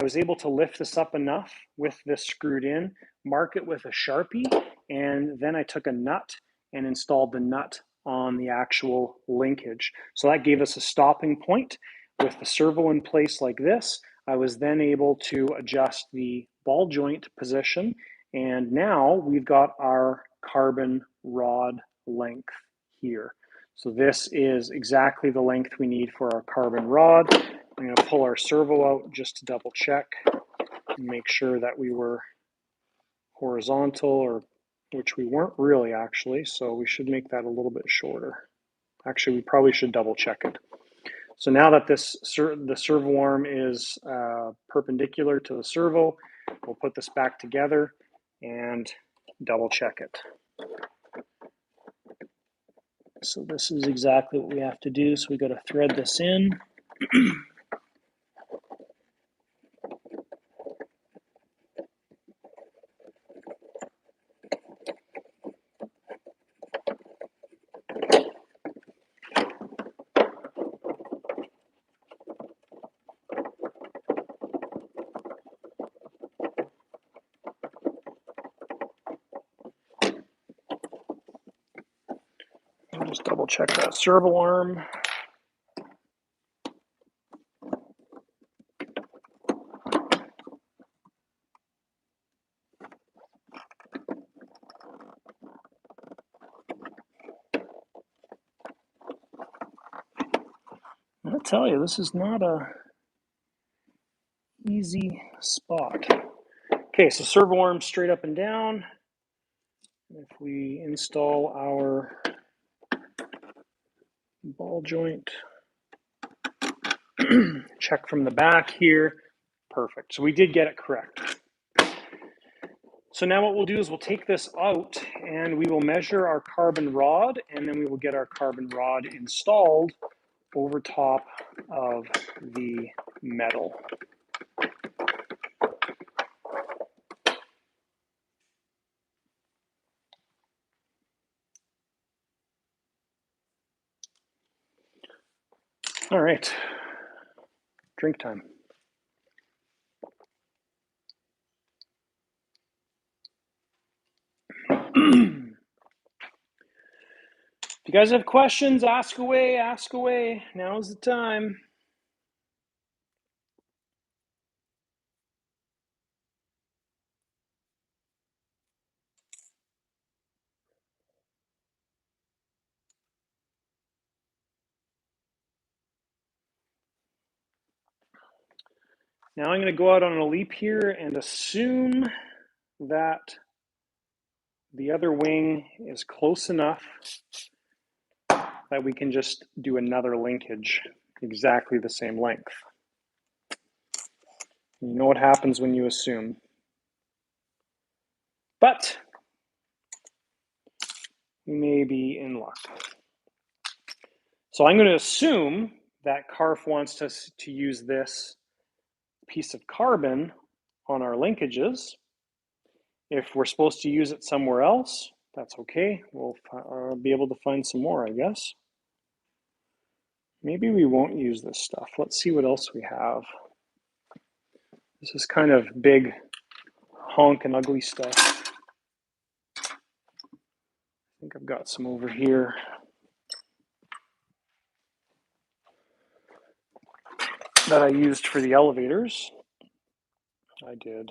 was able to lift this up enough with this screwed in, mark it with a Sharpie, and then I took a nut and installed the nut on the actual linkage. So that gave us a stopping point. With the servo in place like this, I was then able to adjust the ball joint position, and now we've got our carbon rod length here. So this is exactly the length we need for our carbon rod. I'm going to pull our servo out just to double check and make sure that we were horizontal, or which we weren't really actually, so we should make that a little bit shorter. Actually, we probably should double check it. So now that the servo arm is perpendicular to the servo, we'll put this back together and double check it. So this is exactly what we have to do. So we got to thread this in. I'll just double check that servo arm. I'll tell you, this is not a easy spot. Okay, so servo arm straight up and down. If we install our ball joint, check from the back here, perfect. So we did get it correct. So now what we'll do is we'll take this out and we will measure our carbon rod, and then we will get our carbon rod installed over top of the metal. All right, drink time. If you guys have questions, ask away, ask away. Now's the time. Now I'm going to go out on a leap here and assume that the other wing is close enough that we can just do another linkage exactly the same length. You know what happens when you assume. But we may be in luck. So I'm going to assume that CARF wants us to use this piece of carbon on our linkages. If we're supposed to use it somewhere else, that's okay. We'll be able to find some more, I guess. Maybe we won't use this stuff. Let's see what else we have. This is kind of big, honk and ugly stuff. I think I've got some over here. That I used for the elevators. I did.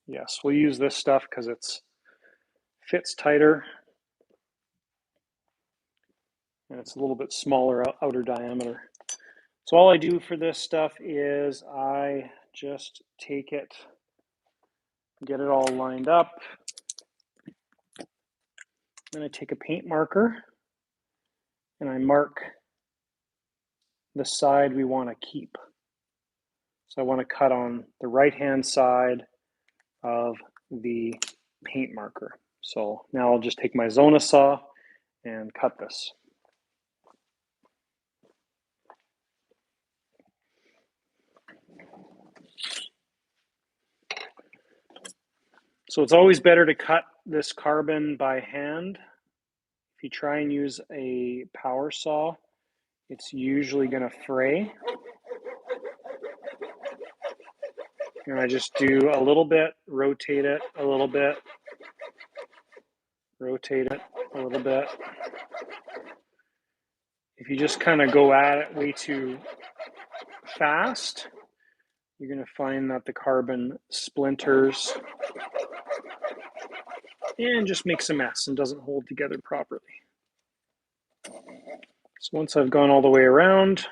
Yes, we'll use this stuff because it fits tighter and it's a little bit smaller outer diameter. So all I do for this stuff is I just take it, get it all lined up. Then I take a paint marker and I mark the side we want to keep. So I want to cut on the right-hand side of the paint marker. So now I'll just take my Zona saw and cut this. So it's always better to cut this carbon by hand. If you try and use a power saw, it's usually going to fray. And I just do a little bit, rotate it a little bit, rotate it a little bit. If you just kind of go at it way too fast, you're going to find that the carbon splinters and just makes a mess and doesn't hold together properly. So once I've gone all the way around,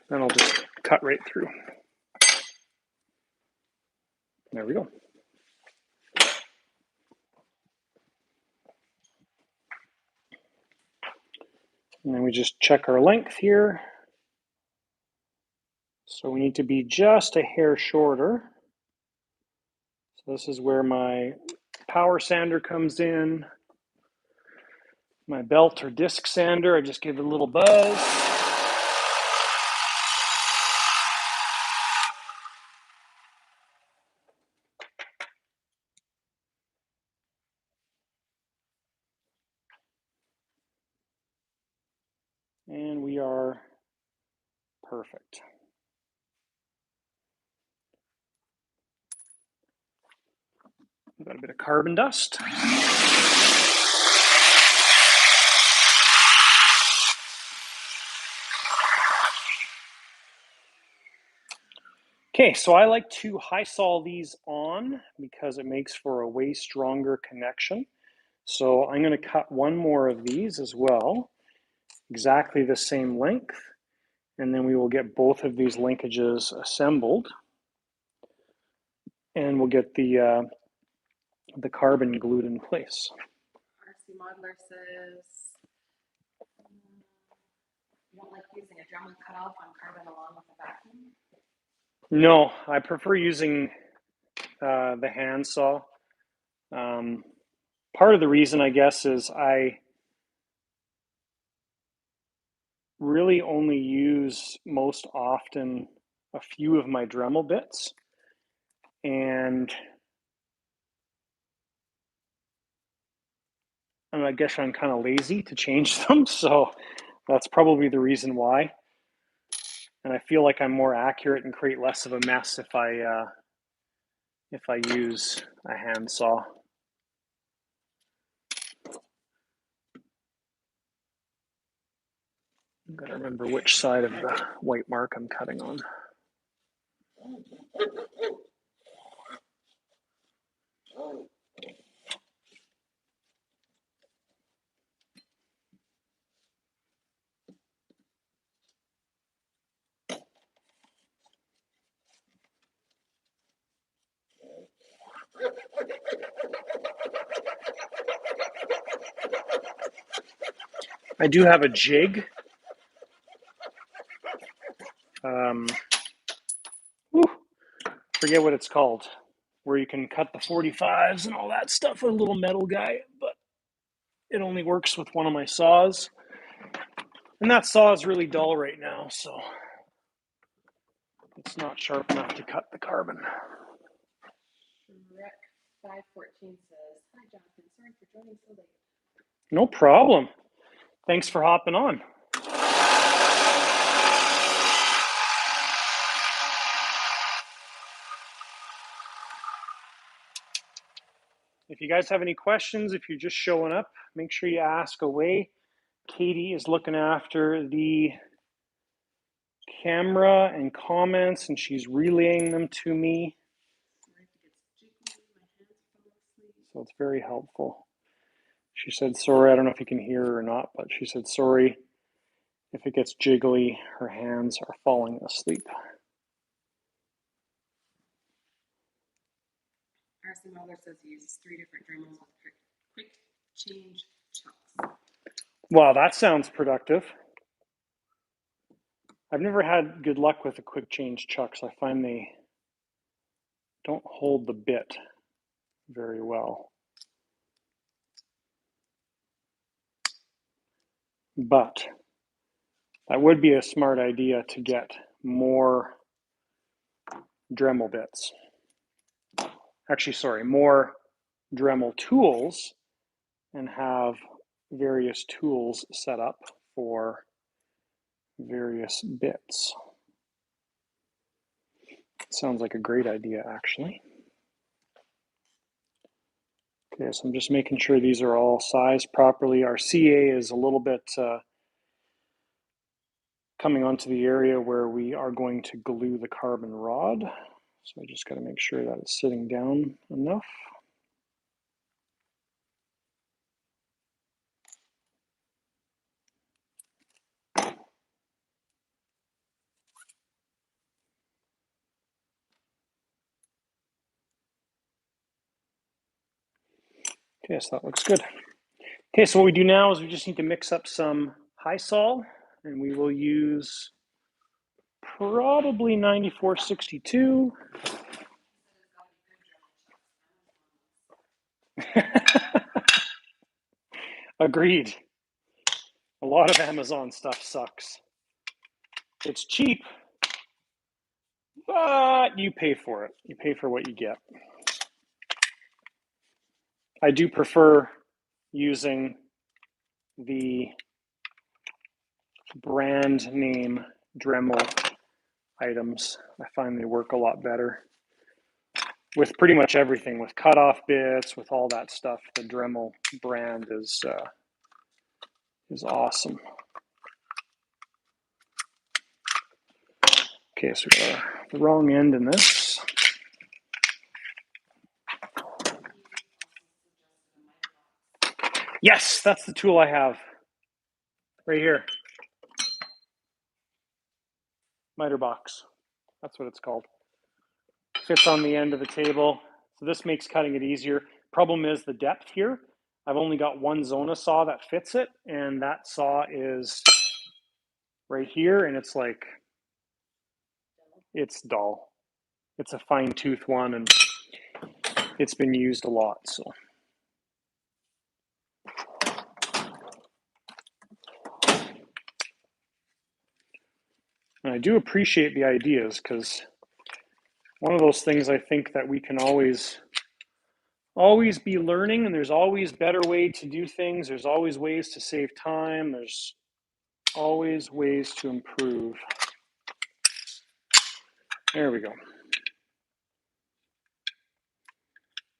then I'll just cut right through. There we go. And then we just check our length here. So we need to be just a hair shorter. So this is where my power sander comes in. My belt or disc sander, I just give it a little buzz. And we are perfect. We've got a bit of carbon dust. Okay, so I like to high sol these on because it makes for a way stronger connection. So I'm going to cut one more of these as well, exactly the same length, and then we will get both of these linkages assembled, and we'll get the carbon glued in place. RC Modeler says, you don't like using a Dremel cutoff on carbon along with a vacuum? No, I prefer using the hand saw. Part of the reason, I guess, is I really only use most often a few of my Dremel bits, and I guess I'm kind of lazy to change them, so that's probably the reason why. And I feel like I'm more accurate and create less of a mess if I use a hand saw. I've got to remember which side of the white mark I'm cutting on. I do have a jig. Forget what it's called, where you can cut the 45s and all that stuff with a little metal guy, but it only works with one of my saws. And that saw is really dull right now, so it's not sharp enough to cut the carbon. Rec 514 says, hi Jonathan, sorry for joining so late. No problem. Thanks for hopping on. If you guys have any questions, if you're just showing up, make sure you ask away. Katie is looking after the camera and comments, and she's relaying them to me. So it's very helpful. She said, sorry, I don't know if you can hear her or not, but she said, sorry, if it gets jiggly, her hands are falling asleep. RC Mother says he uses 3 different Dremels with quick change chucks. Wow, that sounds productive. I've never had good luck with the quick change chucks. I find they don't hold the bit very well. But that would be a smart idea to get more Dremel bits. Actually, sorry, more Dremel tools and have various tools set up for various bits. Sounds like a great idea, actually. Okay, so I'm just making sure these are all sized properly. Our CA is a little bit coming onto the area where we are going to glue the carbon rod. So I just got to make sure that it's sitting down enough. Okay, so that looks good. Okay, so what we do now is we just need to mix up some high sol, and we will use probably 9462. Agreed. A lot of Amazon stuff sucks. It's cheap, but you pay for it. You pay for what you get. I do prefer using the brand name Dremel items. I find they work a lot better with pretty much everything, with cutoff bits, with all that stuff. The Dremel brand is awesome. Okay, so we got the wrong end in this. Yes, that's the tool I have right here. Miter box. That's what it's called. Fits on the end of the table. So this makes cutting it easier. Problem is the depth here. I've only got one Zona saw that fits it, and that saw is right here, and it's like, it's dull. It's a fine tooth one, and it's been used a lot, so. And I do appreciate the ideas, because one of those things I think that we can always be learning, and there's always better way to do things. There's always ways to save time. There's always ways to improve. There we go.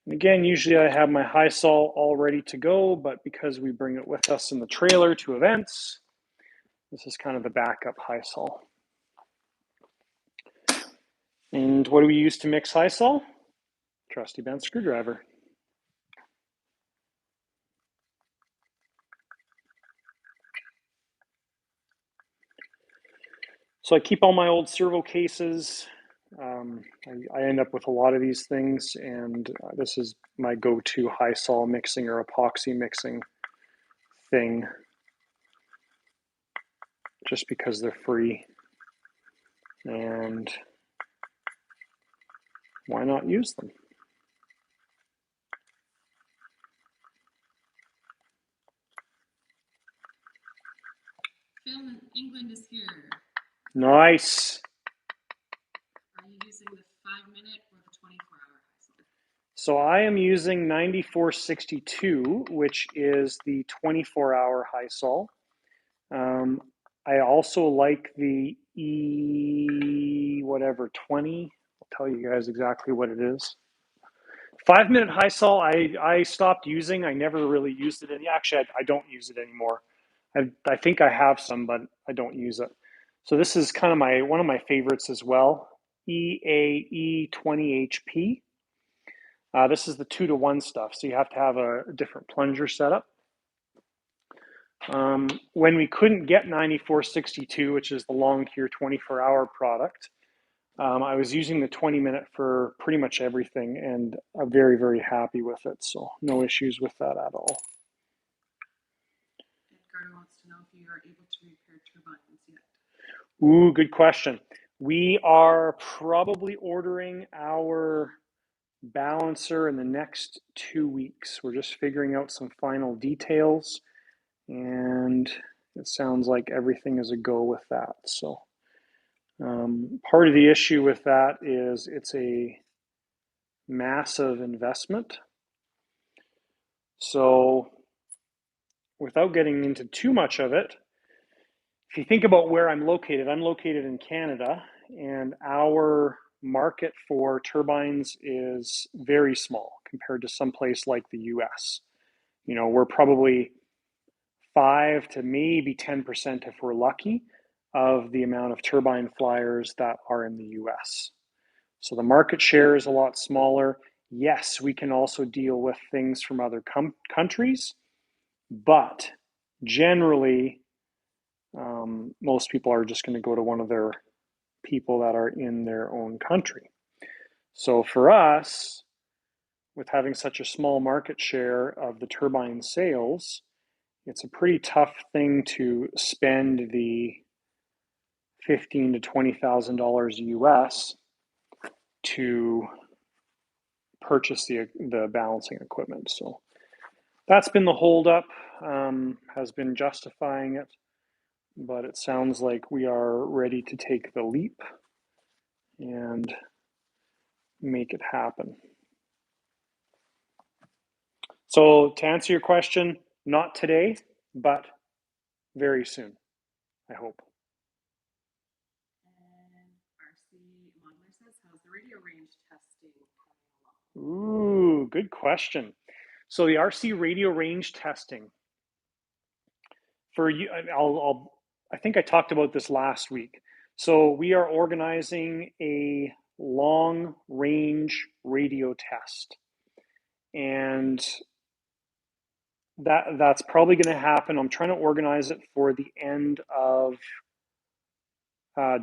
And again, usually I have my high sol all ready to go, but because we bring it with us in the trailer to events, this is kind of the backup high sol. And what do we use to mix high sol? Trusty bent screwdriver. So I keep all my old servo cases. I end up with a lot of these things, and this is my go-to high sol mixing or epoxy mixing thing, just because they're free. And why not use them? Phil in England is here. Nice. Are you using the 5-minute or the 24-hour high sol? So I am using 9462, which is the 24-hour high sol. I also like the E whatever 20. I'll tell you guys exactly what it is. 5-minute high sol I stopped using. I never really used it. Actually, I don't use it anymore. I think I have some, but I don't use it. So this is kind of one of my favorites as well, EAE 20HP. This is the 2-to-1 stuff, so you have to have a different plunger setup. When we couldn't get 9462, which is the long tier 24-hour product, I was using the 20-minute for pretty much everything, and I'm very, very happy with it. So no issues with that at all. Edgar wants to know if you are able to repair turbines yet. Ooh, good question. We are probably ordering our balancer in the next 2 weeks. We're just figuring out some final details, and it sounds like everything is a go with that. So part of the issue with that is it's a massive investment. So without getting into too much of it, if you think about where I'm located in Canada, and our market for turbines is very small compared to some place like the US. You know, we're probably 5 to maybe 10% if we're lucky of the amount of turbine flyers that are in the US. So the market share is a lot smaller. Yes, we can also deal with things from other countries, but generally, most people are just going to go to one of their people that are in their own country. So for us, with having such a small market share of the turbine sales, it's a pretty tough thing to spend the $15,000 to $20,000 US to purchase the balancing equipment. So that's been the holdup, has been justifying it, but it sounds like we are ready to take the leap and make it happen. So to answer your question, not today, but very soon, I hope. And RC Modeler says, how's the radio range testing coming along? Ooh, good question. So the RC radio range testing, for you, I think I talked about this last week. So we are organizing a long range radio test, and that's probably going to happen. I'm trying to organize it for the end of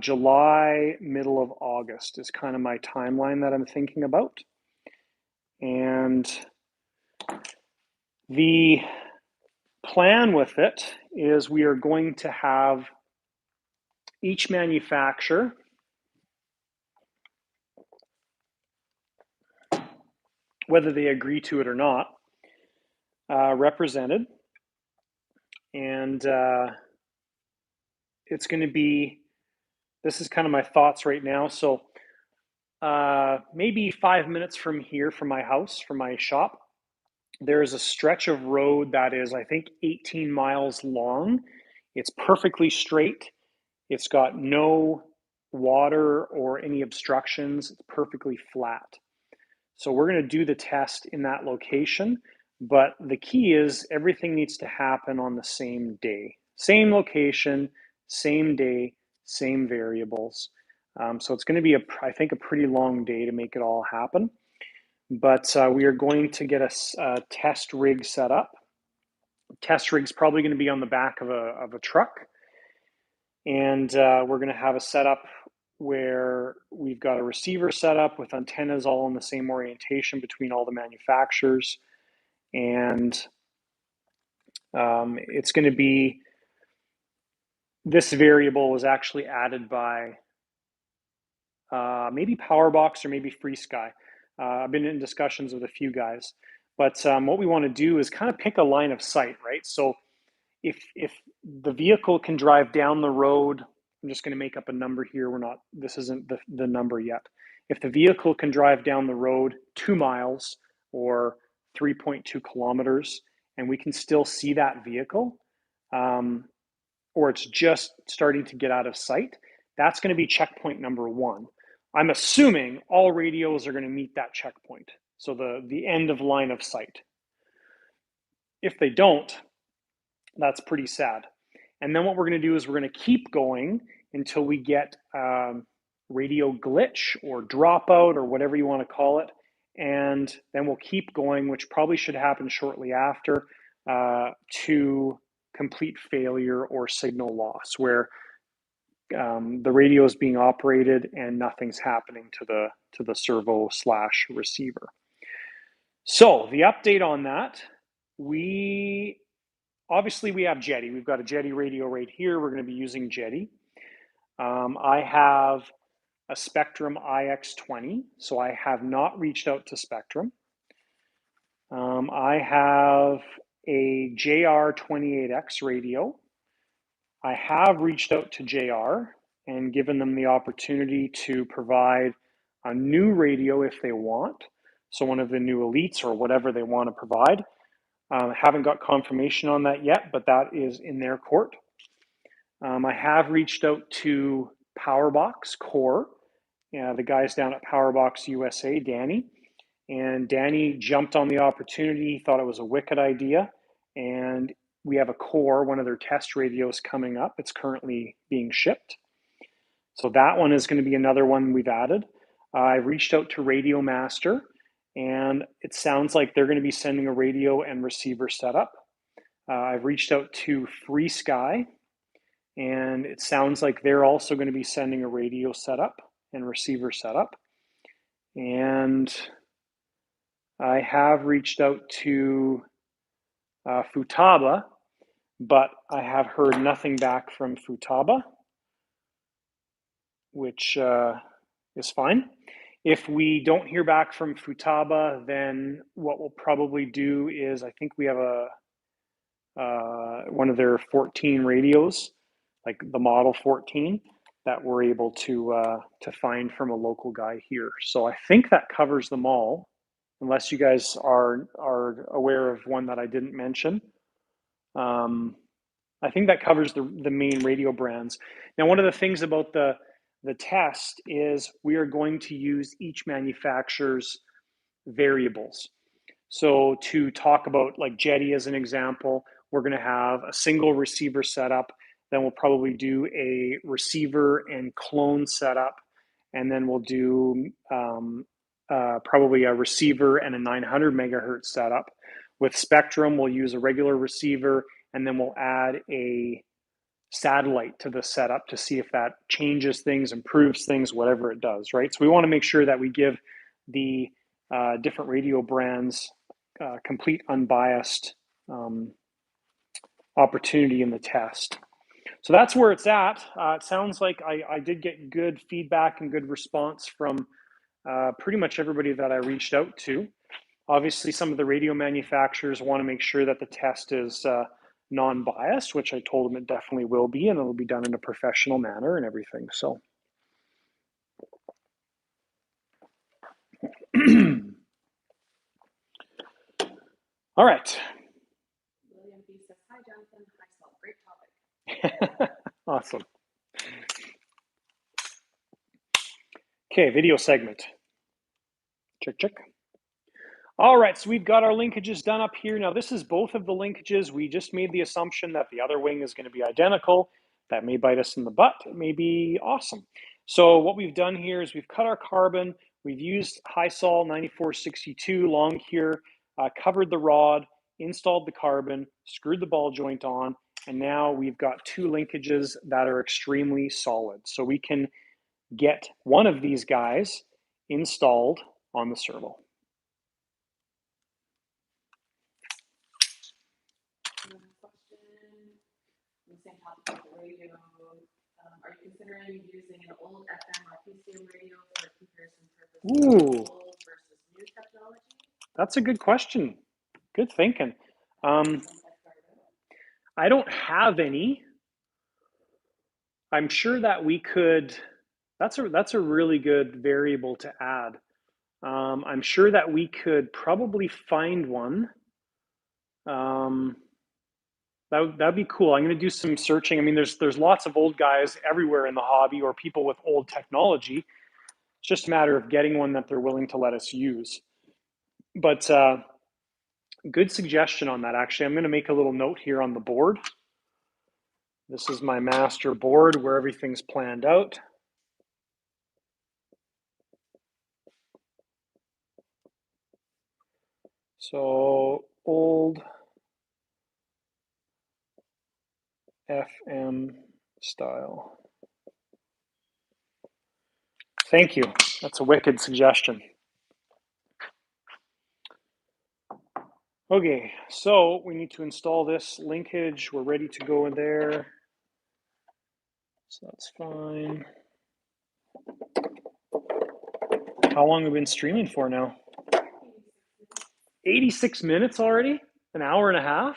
July, middle of August is kind of my timeline that I'm thinking about. And the plan with it is we are going to have each manufacturer whether they agree to it or not, represented. And it's going to be, this is kind of my thoughts right now. So maybe 5 minutes from here, from my house, from my shop, there's a stretch of road that is, I think, 18 miles long. It's perfectly straight. It's got no water or any obstructions. It's perfectly flat. So we're going to do the test in that location, but the key is everything needs to happen on the same day. Same location, same day, same variables. So it's going to be, I think, a pretty long day to make it all happen. But we are going to get a test rig set up. Test rig's probably going to be on the back of a truck. And we're going to have a setup where we've got a receiver set up with antennas all in the same orientation between all the manufacturers. And it's going to be, this variable was actually added by maybe Powerbox or maybe FreeSky. I've been in discussions with a few guys, but what we want to do is kind of pick a line of sight, right? So if the vehicle can drive down the road, I'm just going to make up a number here. This isn't the number yet. If the vehicle can drive down the road 2 miles or 3.2 kilometers, and we can still see that vehicle, or it's just starting to get out of sight, that's going to be checkpoint number 1. I'm assuming all radios are going to meet that checkpoint. So the end of line of sight. If they don't, that's pretty sad. And then what we're going to do is we're going to keep going until we get radio glitch or dropout or whatever you want to call it. And then we'll keep going, which probably should happen shortly after, to complete failure or signal loss, where the radio is being operated and nothing's happening to the servo / receiver. So the update on that, obviously we have Jetty. We've got a Jetty radio right here. We're going to be using Jetty. I have a Spectrum IX20, so I have not reached out to Spectrum. I have a JR28X radio. I have reached out to JR and given them the opportunity to provide a new radio if they want. So one of the new Elites or whatever they want to provide. Haven't got confirmation on that yet, but that is in their court. I have reached out to Powerbox Core, the guys down at Powerbox USA, Danny. And Danny jumped on the opportunity, thought it was a wicked idea. And we have a Core, one of their test radios coming up. It's currently being shipped. So that one is going to be another one we've added. I reached out to Radio Master, and it sounds like they're going to be sending a radio and receiver setup. I've reached out to Free Sky, and it sounds like they're also going to be sending a radio setup and receiver setup. And I have reached out to Futaba, but I have heard nothing back from Futaba, which is fine. If we don't hear back from Futaba, then what we'll probably do is, I think we have one of their 14 radios, like the Model 14, that we're able to find from a local guy here. So I think that covers them all, unless you guys are aware of one that I didn't mention. I think that covers the main radio brands. Now, one of the things about the test is we are going to use each manufacturer's variables. So to talk about like Jetty as an example, we're going to have a single receiver setup. Then we'll probably do a receiver and clone setup. And then we'll do probably a receiver and a 900 megahertz setup. With Spectrum, we'll use a regular receiver, and then we'll add a satellite to the setup to see if that changes things, improves things, whatever it does, right? So we want to make sure that we give the different radio brands complete unbiased opportunity in the test. So that's where it's at. It sounds like I did get good feedback and good response from pretty much everybody that I reached out to. Obviously, some of the radio manufacturers want to make sure that the test is non-biased, which I told them it definitely will be, and it'll be done in a professional manner and everything. So, all right. William B says, hi, Jonathan. Hi, Saul. Great topic. Awesome. Okay, video segment. Check, check. All right, so we've got our linkages done up here. Now, this is both of the linkages. We just made the assumption that the other wing is going to be identical. That may bite us in the butt. It may be awesome. So what we've done here is we've cut our carbon. We've used Hysol 9462 long cure, covered the rod, installed the carbon, screwed the ball joint on, and now we've got two linkages that are extremely solid. So we can get one of these guys installed on the servo. Same topic of the radio. Are you considering using an old FM or PCM radio for comparison purposes? Old versus new technology? That's a good question. Good thinking. I don't have any. I'm sure that we could. That's a really good variable to add. I'm sure that we could probably find one. That'd be cool. I'm going to do some searching. I mean, there's lots of old guys everywhere in the hobby, or people with old technology. It's just a matter of getting one that they're willing to let us use. But good suggestion on that, actually. I'm going to make a little note here on the board This is my master board where everything's planned out. So old FM style. Thank you. That's a wicked suggestion. Okay, so we need to install this linkage. We're ready to go in there. So that's fine. How long have we been streaming for now? 86 minutes already? An hour and a half?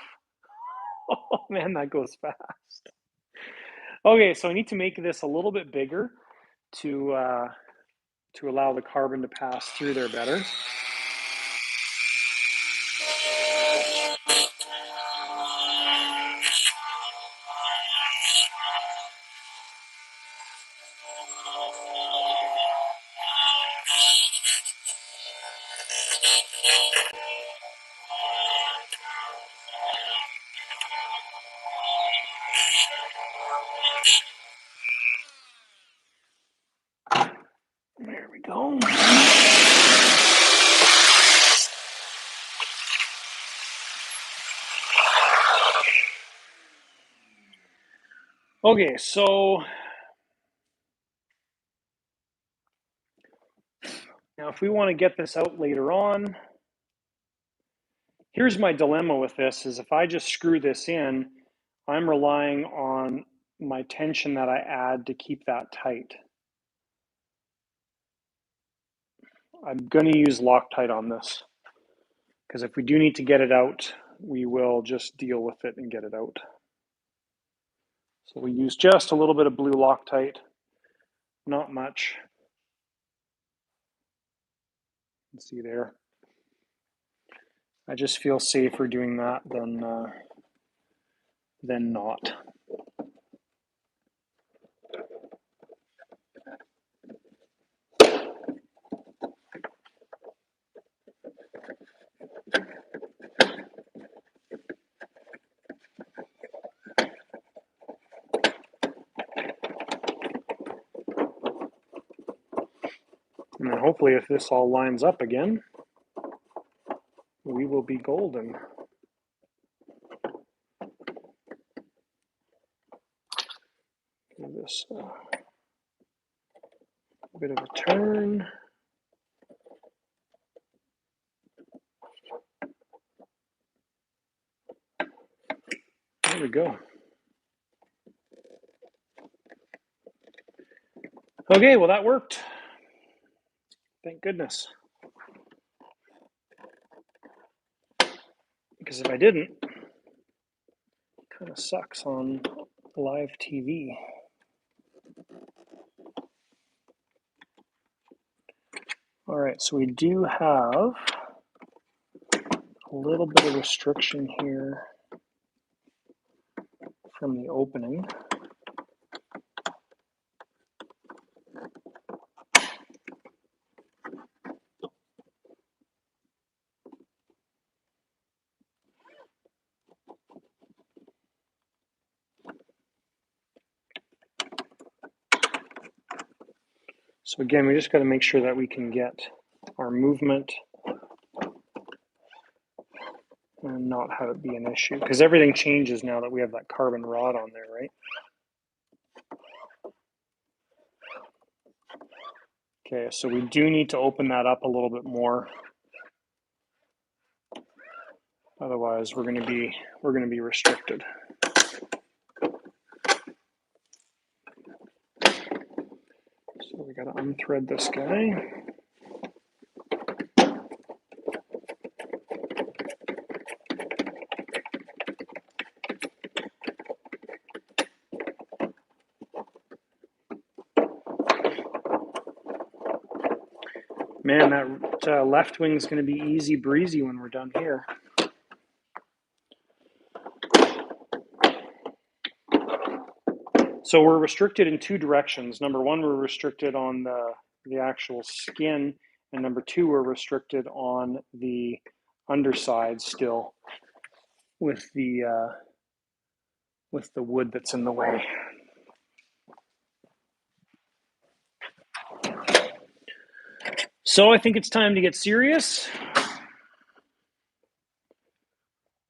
Oh man, that goes fast. Okay, so I need to make this a little bit bigger to allow the carbon to pass through there better. There we go. Okay, so now if we want to get this out later on, here's my dilemma with this is if I just screw this in, I'm relying on my tension that I add to keep that tight. I'm going to use Loctite on this because if we do need to get it out, we will just deal with it and get it out. So we use just a little bit of blue Loctite, not much. You can see there. I just feel safer doing that than not. And then hopefully if this all lines up again, we will be golden. Give this a bit of a turn. There we go. Okay, well that worked. Thank goodness. Because if I didn't, it kind of sucks on live TV. All right, so we do have a little bit of restriction here from the opening. So again, we just got to make sure that we can get our movement and not have it be an issue because everything changes now that we have that carbon rod on there, right? Okay, so we do need to open that up a little bit more. Otherwise, we're going to be restricted. So we got to unthread this guy. Man, that left wing is going to be easy breezy when we're done here. So we're restricted in two directions. Number one, we're restricted on the actual skin, and number two, we're restricted on the underside still with the with the wood that's in the way. So I think it's time to get serious.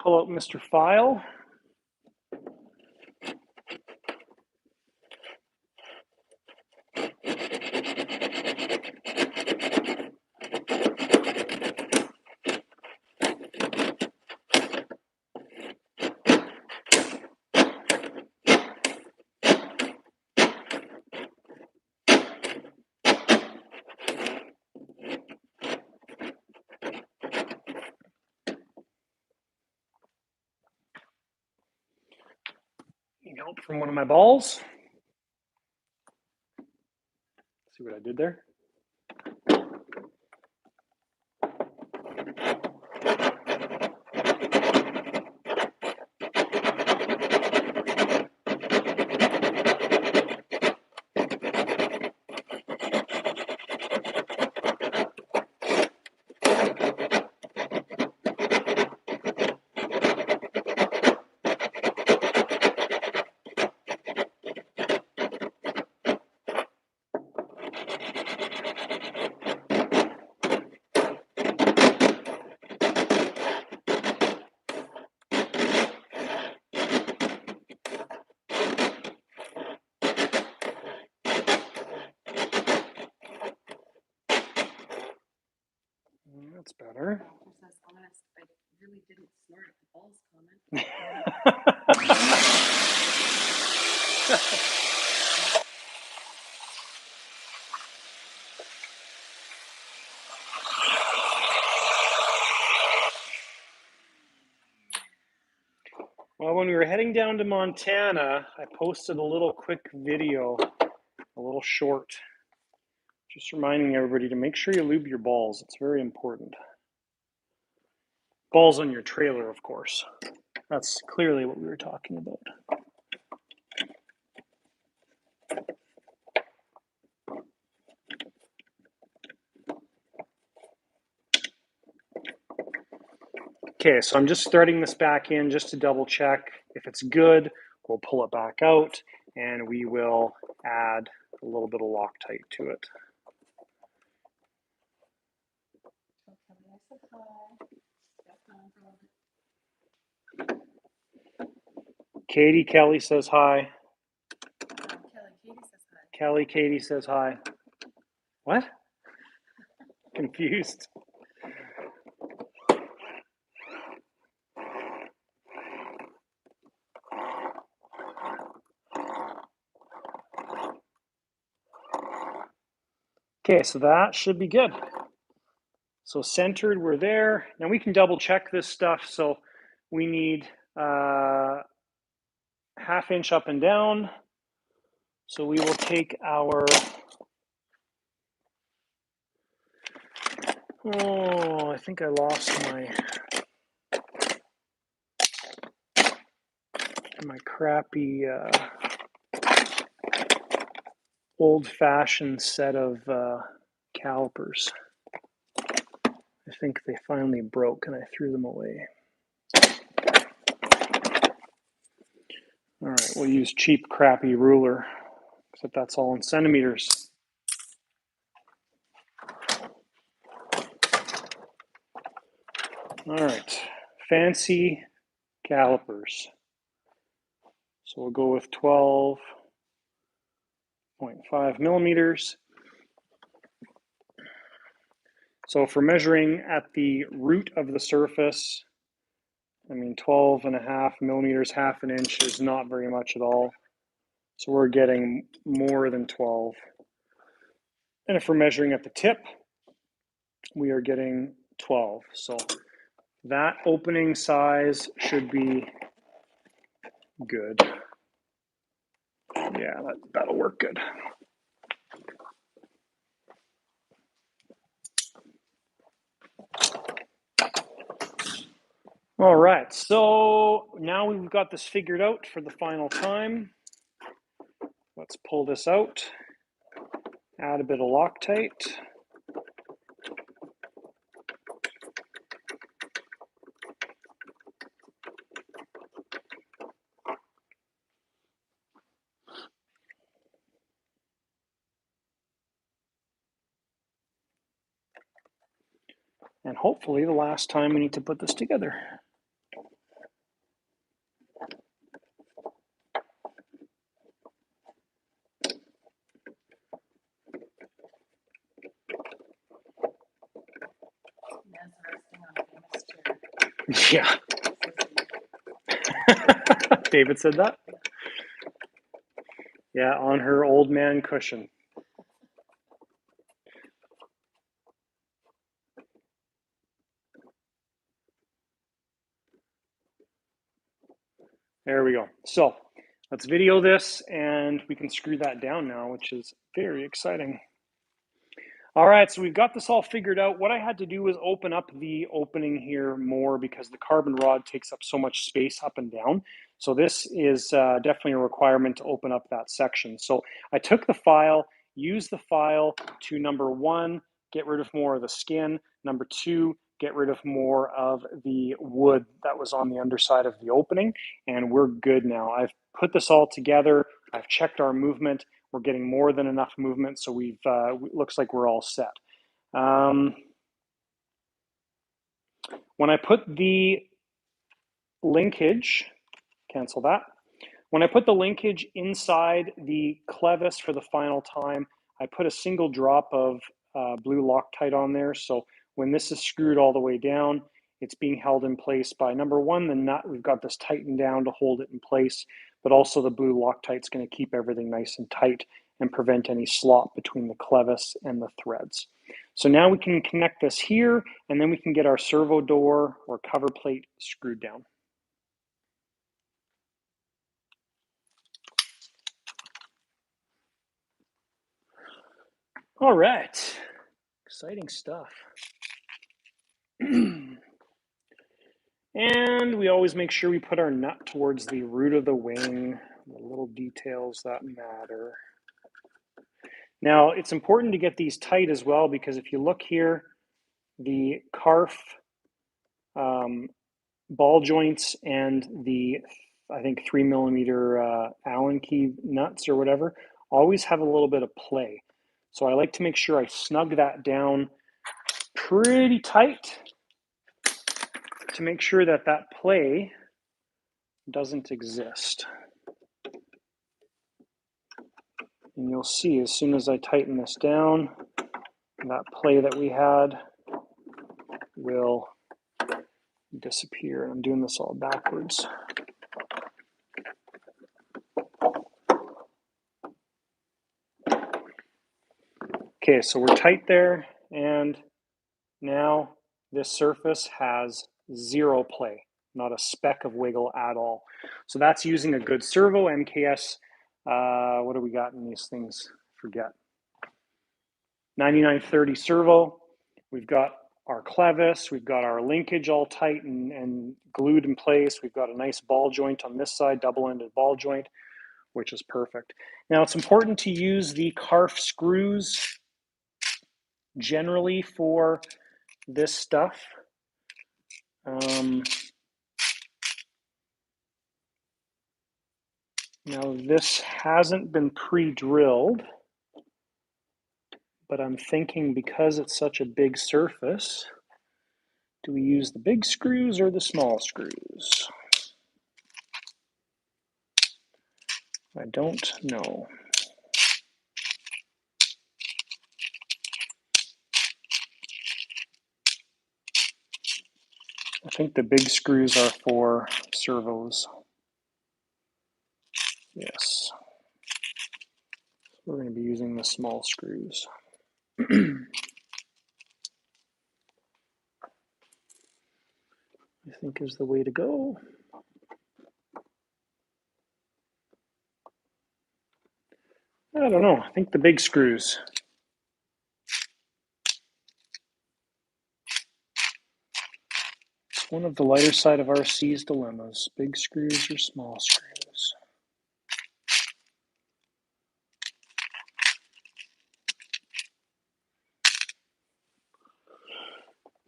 Pull out Mr. File. Need help from one of my balls. See what I did there? That's better. Doctor says honest, I really didn't snort at the balls comment. Well, when we were heading down to Montana, I posted a little quick video, a little short, just reminding everybody to make sure you lube your balls. It's very important. Balls on your trailer, of course. That's clearly what we were talking about. Okay, so I'm just threading this back in just to double check. If it's good, we'll pull it back out and we will add a little bit of Loctite to it. Kelly says hi. Katie says hi. What? Confused. Okay, so that should be good. So centered, we're there. Now we can double check this stuff. So we need 1/2 inch up and down. So we will take our, I think I lost my crappy old-fashioned set of calipers. I think they finally broke and I threw them away. All right, we'll use cheap, crappy ruler, except that's all in centimeters. All right, fancy calipers. So we'll go with 12.5 millimeters. So for measuring at the root of the surface, 12.5 millimeters, 1/2 inch is not very much at all. So we're getting more than 12. And if we're measuring at the tip, we are getting 12. So that opening size should be good. Yeah, that'll work good. All right, so now we've got this figured out for the final time. Let's pull this out, add a bit of Loctite. and hopefully the last time we need to put this together. Yeah. David said that? Yeah, on her old man cushion. There we go. So let's video this and we can screw that down now, which is very exciting. All right, so we've got this all figured out. What I had to do was open up the opening here more because the carbon rod takes up so much space up and down. So this is definitely a requirement to open up that section. So I took the file, used the file to number one, get rid of more of the skin. Number two, get rid of more of the wood that was on the underside of the opening. And we're good now. I've put this all together. I've checked our movement. We're getting more than enough movement, so we've looks like we're all set. When I put the linkage, cancel that. When I put the linkage inside the clevis for the final time, I put a single drop of blue Loctite on there. So when this is screwed all the way down, it's being held in place by number one, the nut. We've got this tightened down to hold it in place, but also the blue Loctite's going to keep everything nice and tight and prevent any slop between the clevis and the threads. So now we can connect this here, and then we can get our servo door or cover plate screwed down. All right, exciting stuff. And we always make sure we put our nut towards the root of the wing, the little details that matter. Now, it's important to get these tight as well, because if you look here, the carf ball joints and the, I think, 3mm Allen key nuts or whatever, always have a little bit of play. So I like to make sure I snug that down pretty tight to make sure that that play doesn't exist. And you'll see as soon as I tighten this down, that play that we had will disappear. I'm doing this all backwards. Okay, so we're tight there, and now this surface has zero play, not a speck of wiggle at all. So that's using a good servo, MKS. What do we got in these things? Forget. 9930 servo. We've got our clevis, we've got our linkage all tight and glued in place. We've got a nice ball joint on this side, double-ended ball joint, which is perfect. Now it's important to use the carf screws generally for this stuff. Now this hasn't been pre-drilled, but I'm thinking because it's such a big surface, do we use the big screws or the small screws? I don't know. I think the big screws are for servos. Yes. We're going to be using the small screws. I think is the way to go. I don't know. I think the big screws. It's one of the lighter side of RC's dilemmas. Big screws or small screws.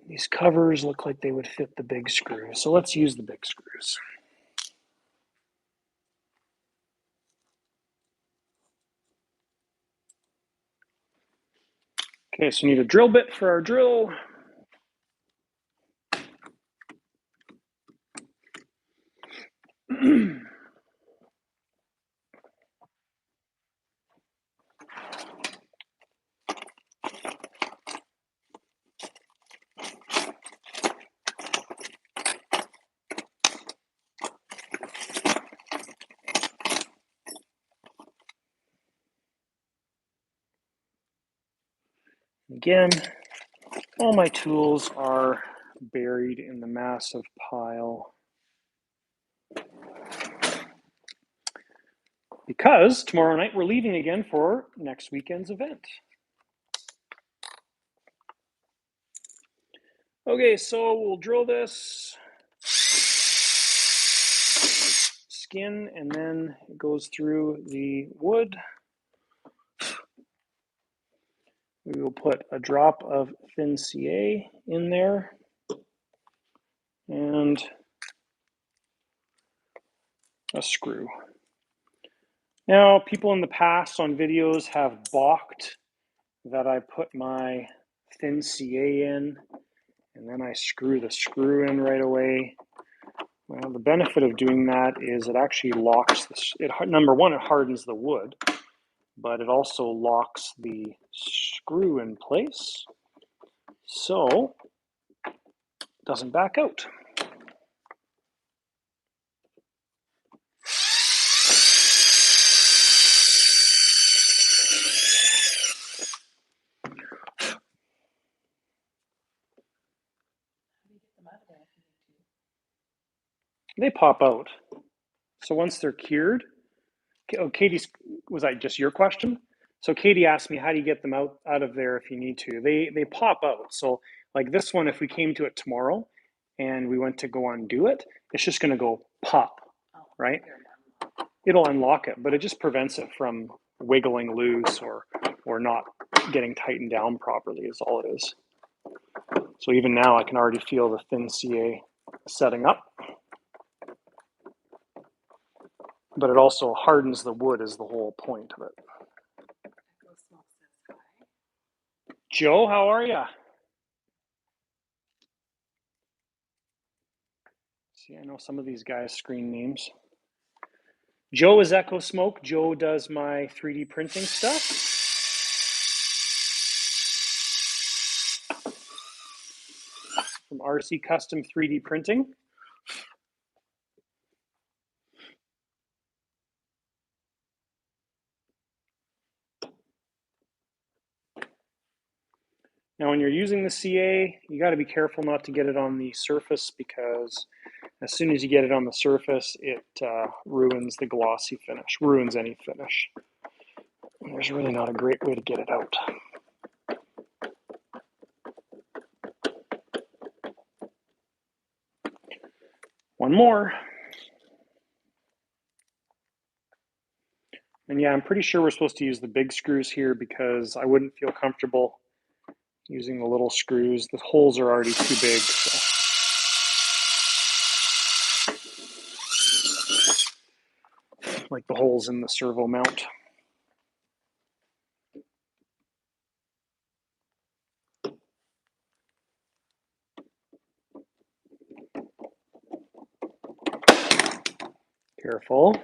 These covers look like they would fit the big screws, so let's use the big screws. Okay, so we need a drill bit for our drill. Again, all my tools are buried in the massive pile because tomorrow night we're leaving again for next weekend's event. Okay, so we'll drill this skin and then it goes through the wood. We will put a drop of thin CA in there and a screw. Now, people in the past on videos have balked that I put my thin CA in and then I screw the screw in right away. Well, the benefit of doing that is it actually locks number one, it hardens the wood, but it also locks the screw in place so it doesn't back out. They pop out. So once they're cured, oh, Katie's, was that just your question? So Katie asked me, how do you get them out of there if you need to? They pop out. So like this one, if we came to it tomorrow and we went to go undo it, it's just going to go pop, right? It'll unlock it, but it just prevents it from wiggling loose or not getting tightened down properly is all it is. So even now I can already feel the thin CA setting up. But it also hardens the wood is the whole point of it. Joe, how are you? See, I know some of these guys' screen names. Joe is Echo Smoke. Joe does my 3D printing stuff. From RC Custom 3D Printing. Now, when you're using the CA, you got to be careful not to get it on the surface because as soon as you get it on the surface, it ruins the glossy finish, ruins any finish. And there's really not a great way to get it out. One more. And yeah, I'm pretty sure we're supposed to use the big screws here because I wouldn't feel comfortable using the little screws. The holes are already too big. So. Like the holes in the servo mount. Careful.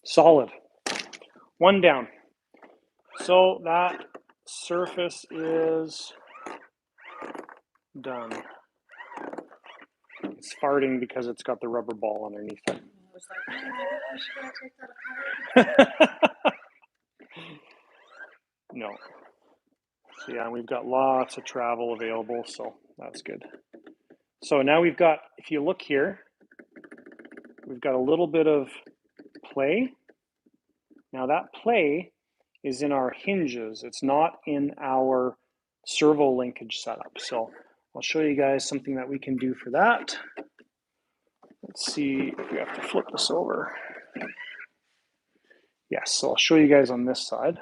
Solid. One down. So that surface is done. It's farting because it's got the rubber ball underneath it. No. So yeah, we've got lots of travel available, so that's good. So now we've got, if you look here, we've got a little bit of play. Now that play is in our hinges. It's not in our servo linkage setup. So I'll show you guys something that we can do for that. Let's see if we have to flip this over. Yes, so I'll show you guys on this side.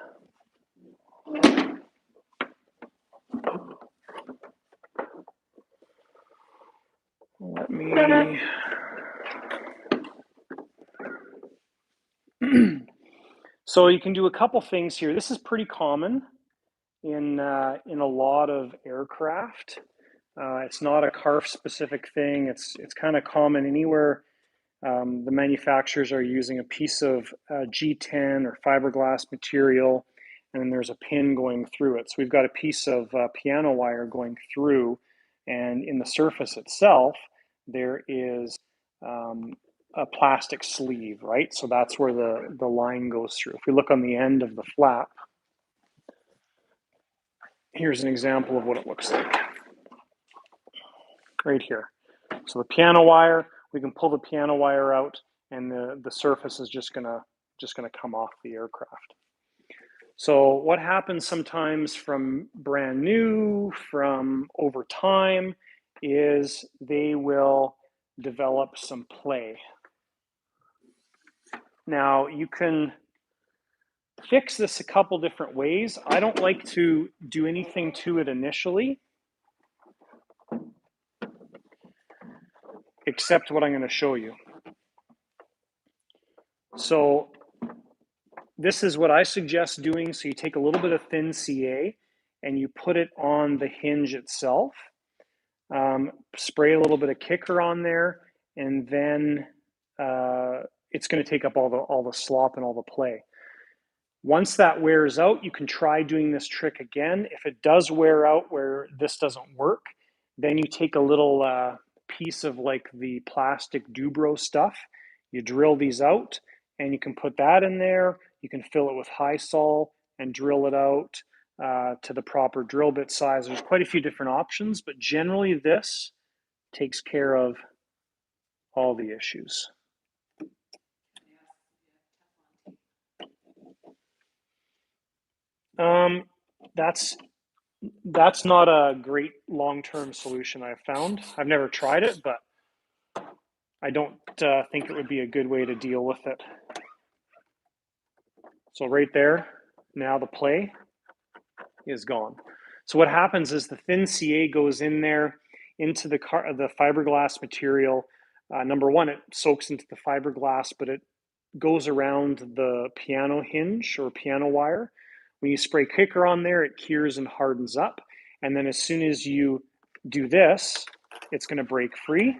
Let me... So you can do a couple things here. This is pretty common in a lot of aircraft. It's not a CARF specific thing. It's kind of common anywhere. The manufacturers are using a piece of G10 or fiberglass material, and there's a pin going through it. So we've got a piece of piano wire going through, and in the surface itself, there is a plastic sleeve, right? So that's where the line goes through. If we look on the end of the flap, here's an example of what it looks like right here. So the piano wire, we can pull the piano wire out, and the surface is just gonna come off the aircraft. So what happens sometimes from brand new, from over time, is they will develop some play. Now you can fix this a couple different ways. I don't like to do anything to it initially, except what I'm going to show you. So this is what I suggest doing. So you take a little bit of thin CA and you put it on the hinge itself. Spray a little bit of kicker on there, and then it's going to take up all the slop and all the play. Once that wears out, you can try doing this trick again. If it does wear out where this doesn't work, then you take a little piece of like the plastic Dubro stuff, you drill these out, and you can put that in there. You can fill it with high sol and drill it out to the proper drill bit size. There's quite a few different options, but generally this takes care of all the issues. That's not a great long-term solution I've found. I've never tried it, but I don't think it would be a good way to deal with it. So right there, now the play is gone. So what happens is the thin CA goes in there into the fiberglass material. Number one, it soaks into the fiberglass, but it goes around the piano hinge or piano wire. When you spray kicker on there, it cures and hardens up. And then as soon as you do this, it's going to break free.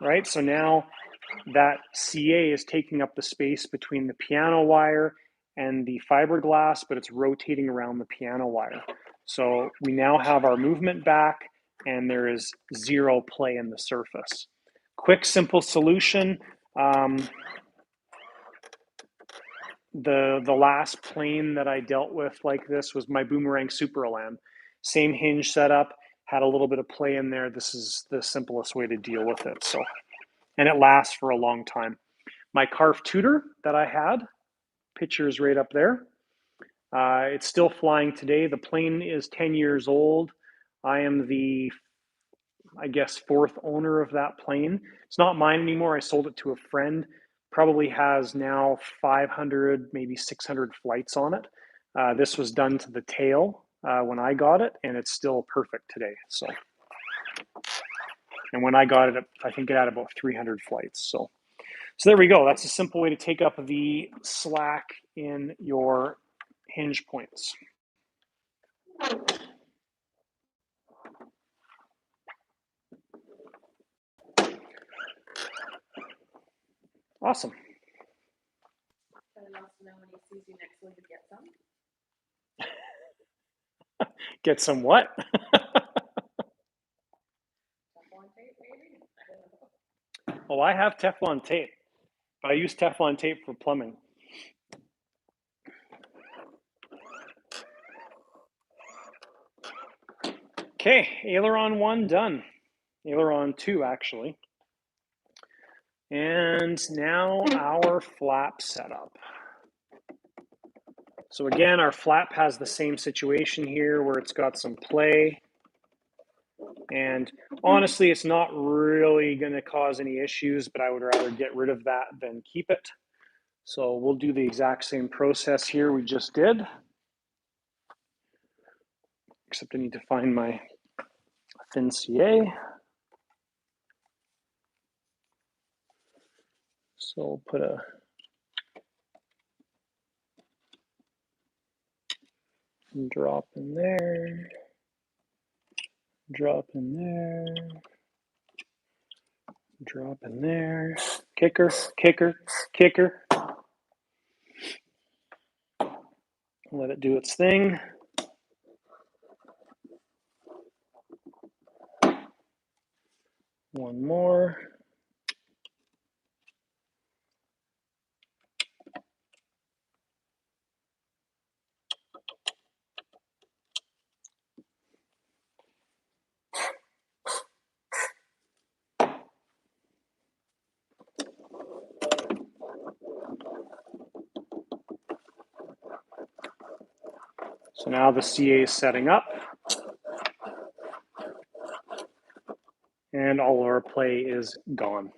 Right? So now that CA is taking up the space between the piano wire and the fiberglass, but it's rotating around the piano wire. So we now have our movement back, and there is zero play in the surface. Quick, simple solution. The last plane that I dealt with like this was my Boomerang Super Elan. Same hinge setup, had a little bit of play in there. This is the simplest way to deal with it. So, and it lasts for a long time. My Carf Tudor that I had, picture is right up there. It's still flying today. The plane is 10 years old. I am the, I guess, fourth owner of that plane. It's not mine anymore. I sold it to a friend. Probably has now 500, maybe 600 flights on it. This was done to the tail when I got it, and it's still perfect today. So, and when I got it, I think it had about 300 flights. So there we go. That's a simple way to take up the slack in your hinge points. Awesome. Someone else to know when he sees you next week to get some. Get some what? Teflon tape, maybe? I don't know. Oh, I have Teflon tape. I use Teflon tape for plumbing. Okay, aileron 1 done. Aileron 2, actually. And now our flap setup. So again, our flap has the same situation here where it's got some play. And honestly, it's not really going to cause any issues, but I would rather get rid of that than keep it. So we'll do the exact same process here we just did. Except I need to find my thin CA. So we'll put a drop in there, drop in there, drop in there, kicker, kicker, kicker. Let it do its thing. One more. So now the CA is setting up. And all of our play is gone.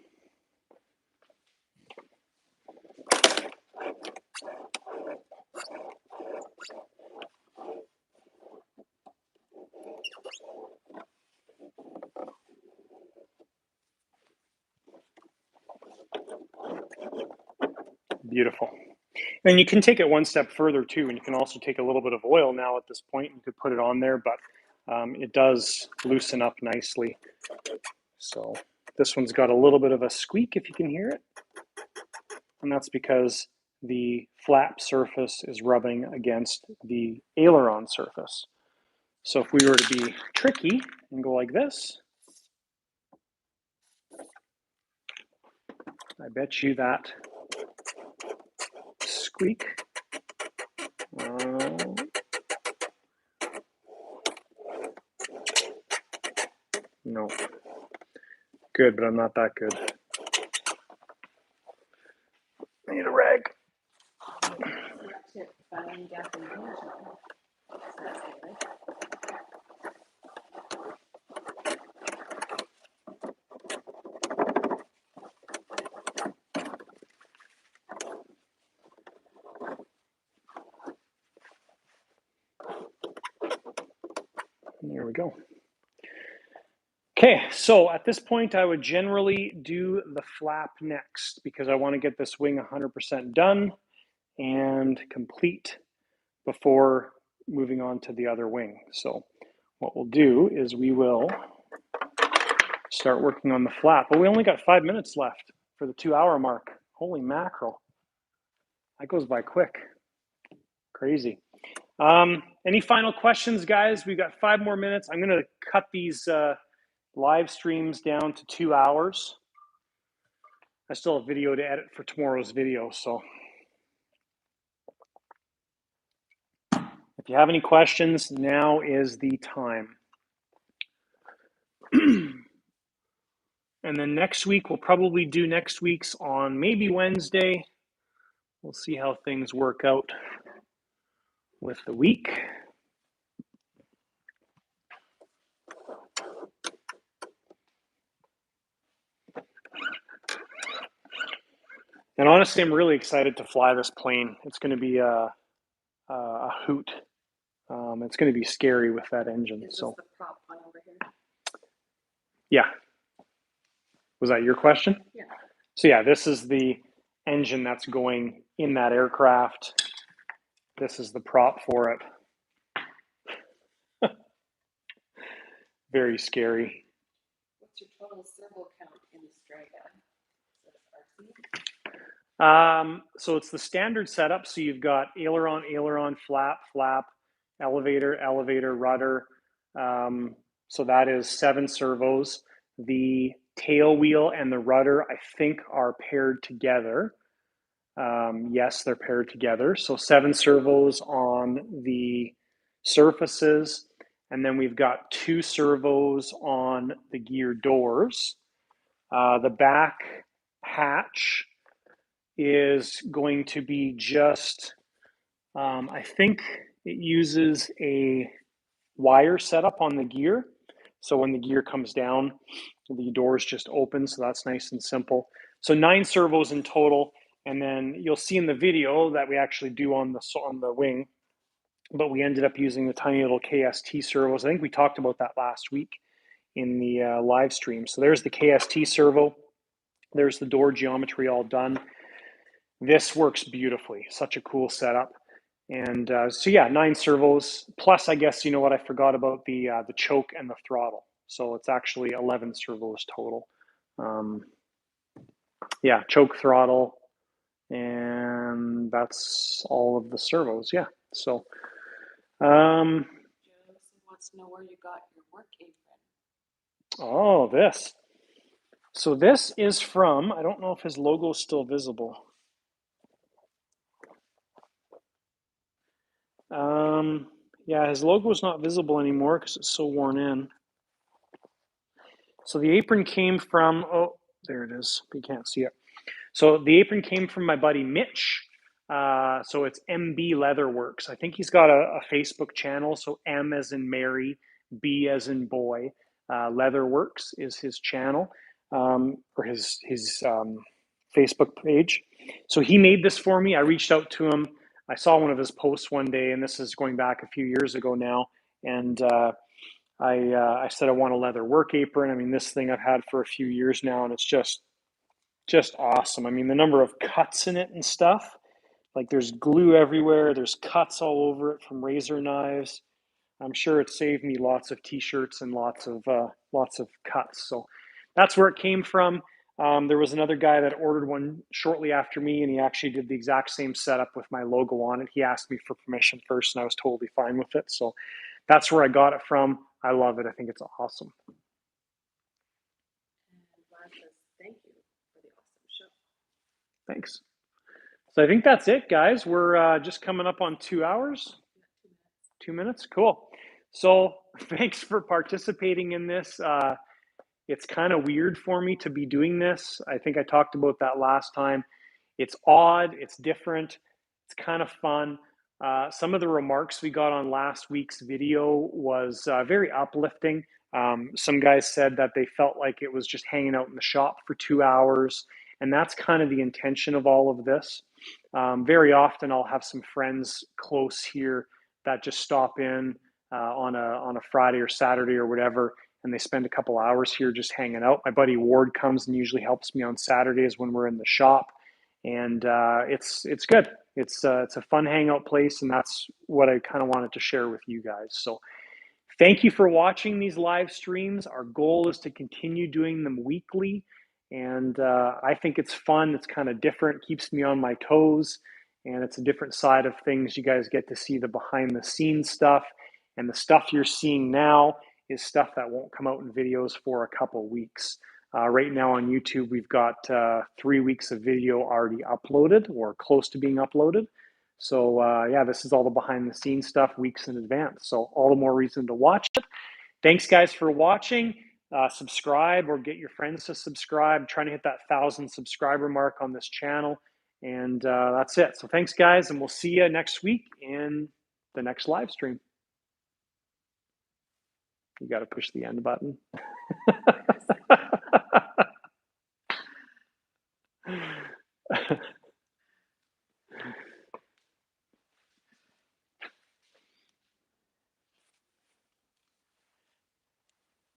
Beautiful. And you can take it one step further too, and you can also take a little bit of oil now at this point. You could put it on there, but it does loosen up nicely. So this one's got a little bit of a squeak if you can hear it. And that's because the flap surface is rubbing against the aileron surface. So if we were to be tricky and go like this, I bet you that squeak. No. Good, but I'm not that good. I need a rag. There we go. Okay, so at this point, I would generally do the flap next because I want to get this wing 100% done and complete before moving on to the other wing. So what we'll do is we will start working on the flap. But we only got 5 minutes left for the 2-hour mark. Holy mackerel. That goes by quick. Crazy. Any final questions, guys? We've got 5 more minutes. I'm going to cut these live streams down to 2 hours. I still have video to edit for tomorrow's video, so if you have any questions, now is the time. And then next week, we'll probably do next week's on maybe Wednesday. We'll see how things work out with the week. And honestly, I'm really excited to fly this plane. It's going to be a hoot. It's going to be scary with that engine. Is so this the prop one over here? Yeah. Was that your question? Yeah. So yeah, this is the engine that's going in that aircraft. This is the prop for it. Very scary. What's your total servo count in this Strega? So it's the standard setup. So you've got aileron, aileron, flap, flap, elevator, elevator, rudder. So that is 7 servos. The tail wheel and the rudder, I think, are paired together. Yes, they're paired together. So 7 servos on the surfaces. And then we've got 2 servos on the gear doors. The back hatch is going to be just, I think it uses a wire setup on the gear. So when the gear comes down, the doors just open. So that's nice and simple. So 9 servos in total. And then you'll see in the video that we actually do on the wing, but we ended up using the tiny little KST servos. I think we talked about that last week in the live stream. So there's the KST servo. There's the door geometry all done. This works beautifully. Such a cool setup. And so yeah, 9 servos. Plus, I guess, you know what, I forgot about the choke and the throttle. So it's actually 11 servos total. Yeah, choke, throttle, and that's all of the servos. Yeah. So, Joseph wants to know where you got your work apron. oh, this. So this is from, I don't know if his logo is still visible. Yeah, his logo is not visible anymore because it's so worn in. So the apron came from, oh, there it is. You can't see it. So the apron came from my buddy Mitch. So it's MB Leatherworks. I think he's got a Facebook channel. So M as in Mary, B as in boy. Leatherworks is his channel, or his Facebook page. So he made this for me. I reached out to him. I saw one of his posts one day, and this is going back a few years ago now. And I said I want a leather work apron. I mean, this thing I've had for a few years now, and it's just awesome. I mean, the number of cuts in it and stuff. Like there's glue everywhere. There's cuts all over it from razor knives. I'm sure it saved me lots of T-shirts and lots of cuts. So that's where it came from. There was another guy that ordered one shortly after me, and he actually did the exact same setup with my logo on it. He asked me for permission first, and I was totally fine with it. So that's where I got it from. I love it. I think it's awesome. And Vlad says, thank you for the awesome show. Thanks. So I think that's it, guys. We're just coming up on 2 hours. 2 minutes? Cool. So thanks for participating in this. It's kind of weird for me to be doing this. I think I talked about that last time. It's odd, it's different, it's kind of fun. Some of the remarks we got on last week's video was very uplifting. Some guys said that they felt like it was just hanging out in the shop for 2 hours, and that's kind of the intention of all of this. Very often, I'll have some friends close here that just stop in on a Friday or Saturday or whatever, and they spend a couple hours here just hanging out. My buddy Ward comes and usually helps me on Saturdays when we're in the shop, and it's good. It's a fun hangout place, and that's what I kind of wanted to share with you guys. So thank you for watching these live streams. Our goal is to continue doing them weekly, and I think it's fun. It's kind of different, keeps me on my toes, and it's a different side of things. You guys get to see the behind the scenes stuff, and the stuff you're seeing now is stuff that won't come out in videos for a couple weeks. Right now on YouTube, we've got 3 weeks of video already uploaded or close to being uploaded. So yeah, this is all the behind the scenes stuff weeks in advance. So all the more reason to watch it. Thanks guys for watching. Subscribe or get your friends to subscribe. I'm trying to hit that 1,000 subscriber mark on this channel. And that's it. So thanks guys, and we'll see you next week in the next live stream. You got to push the end button.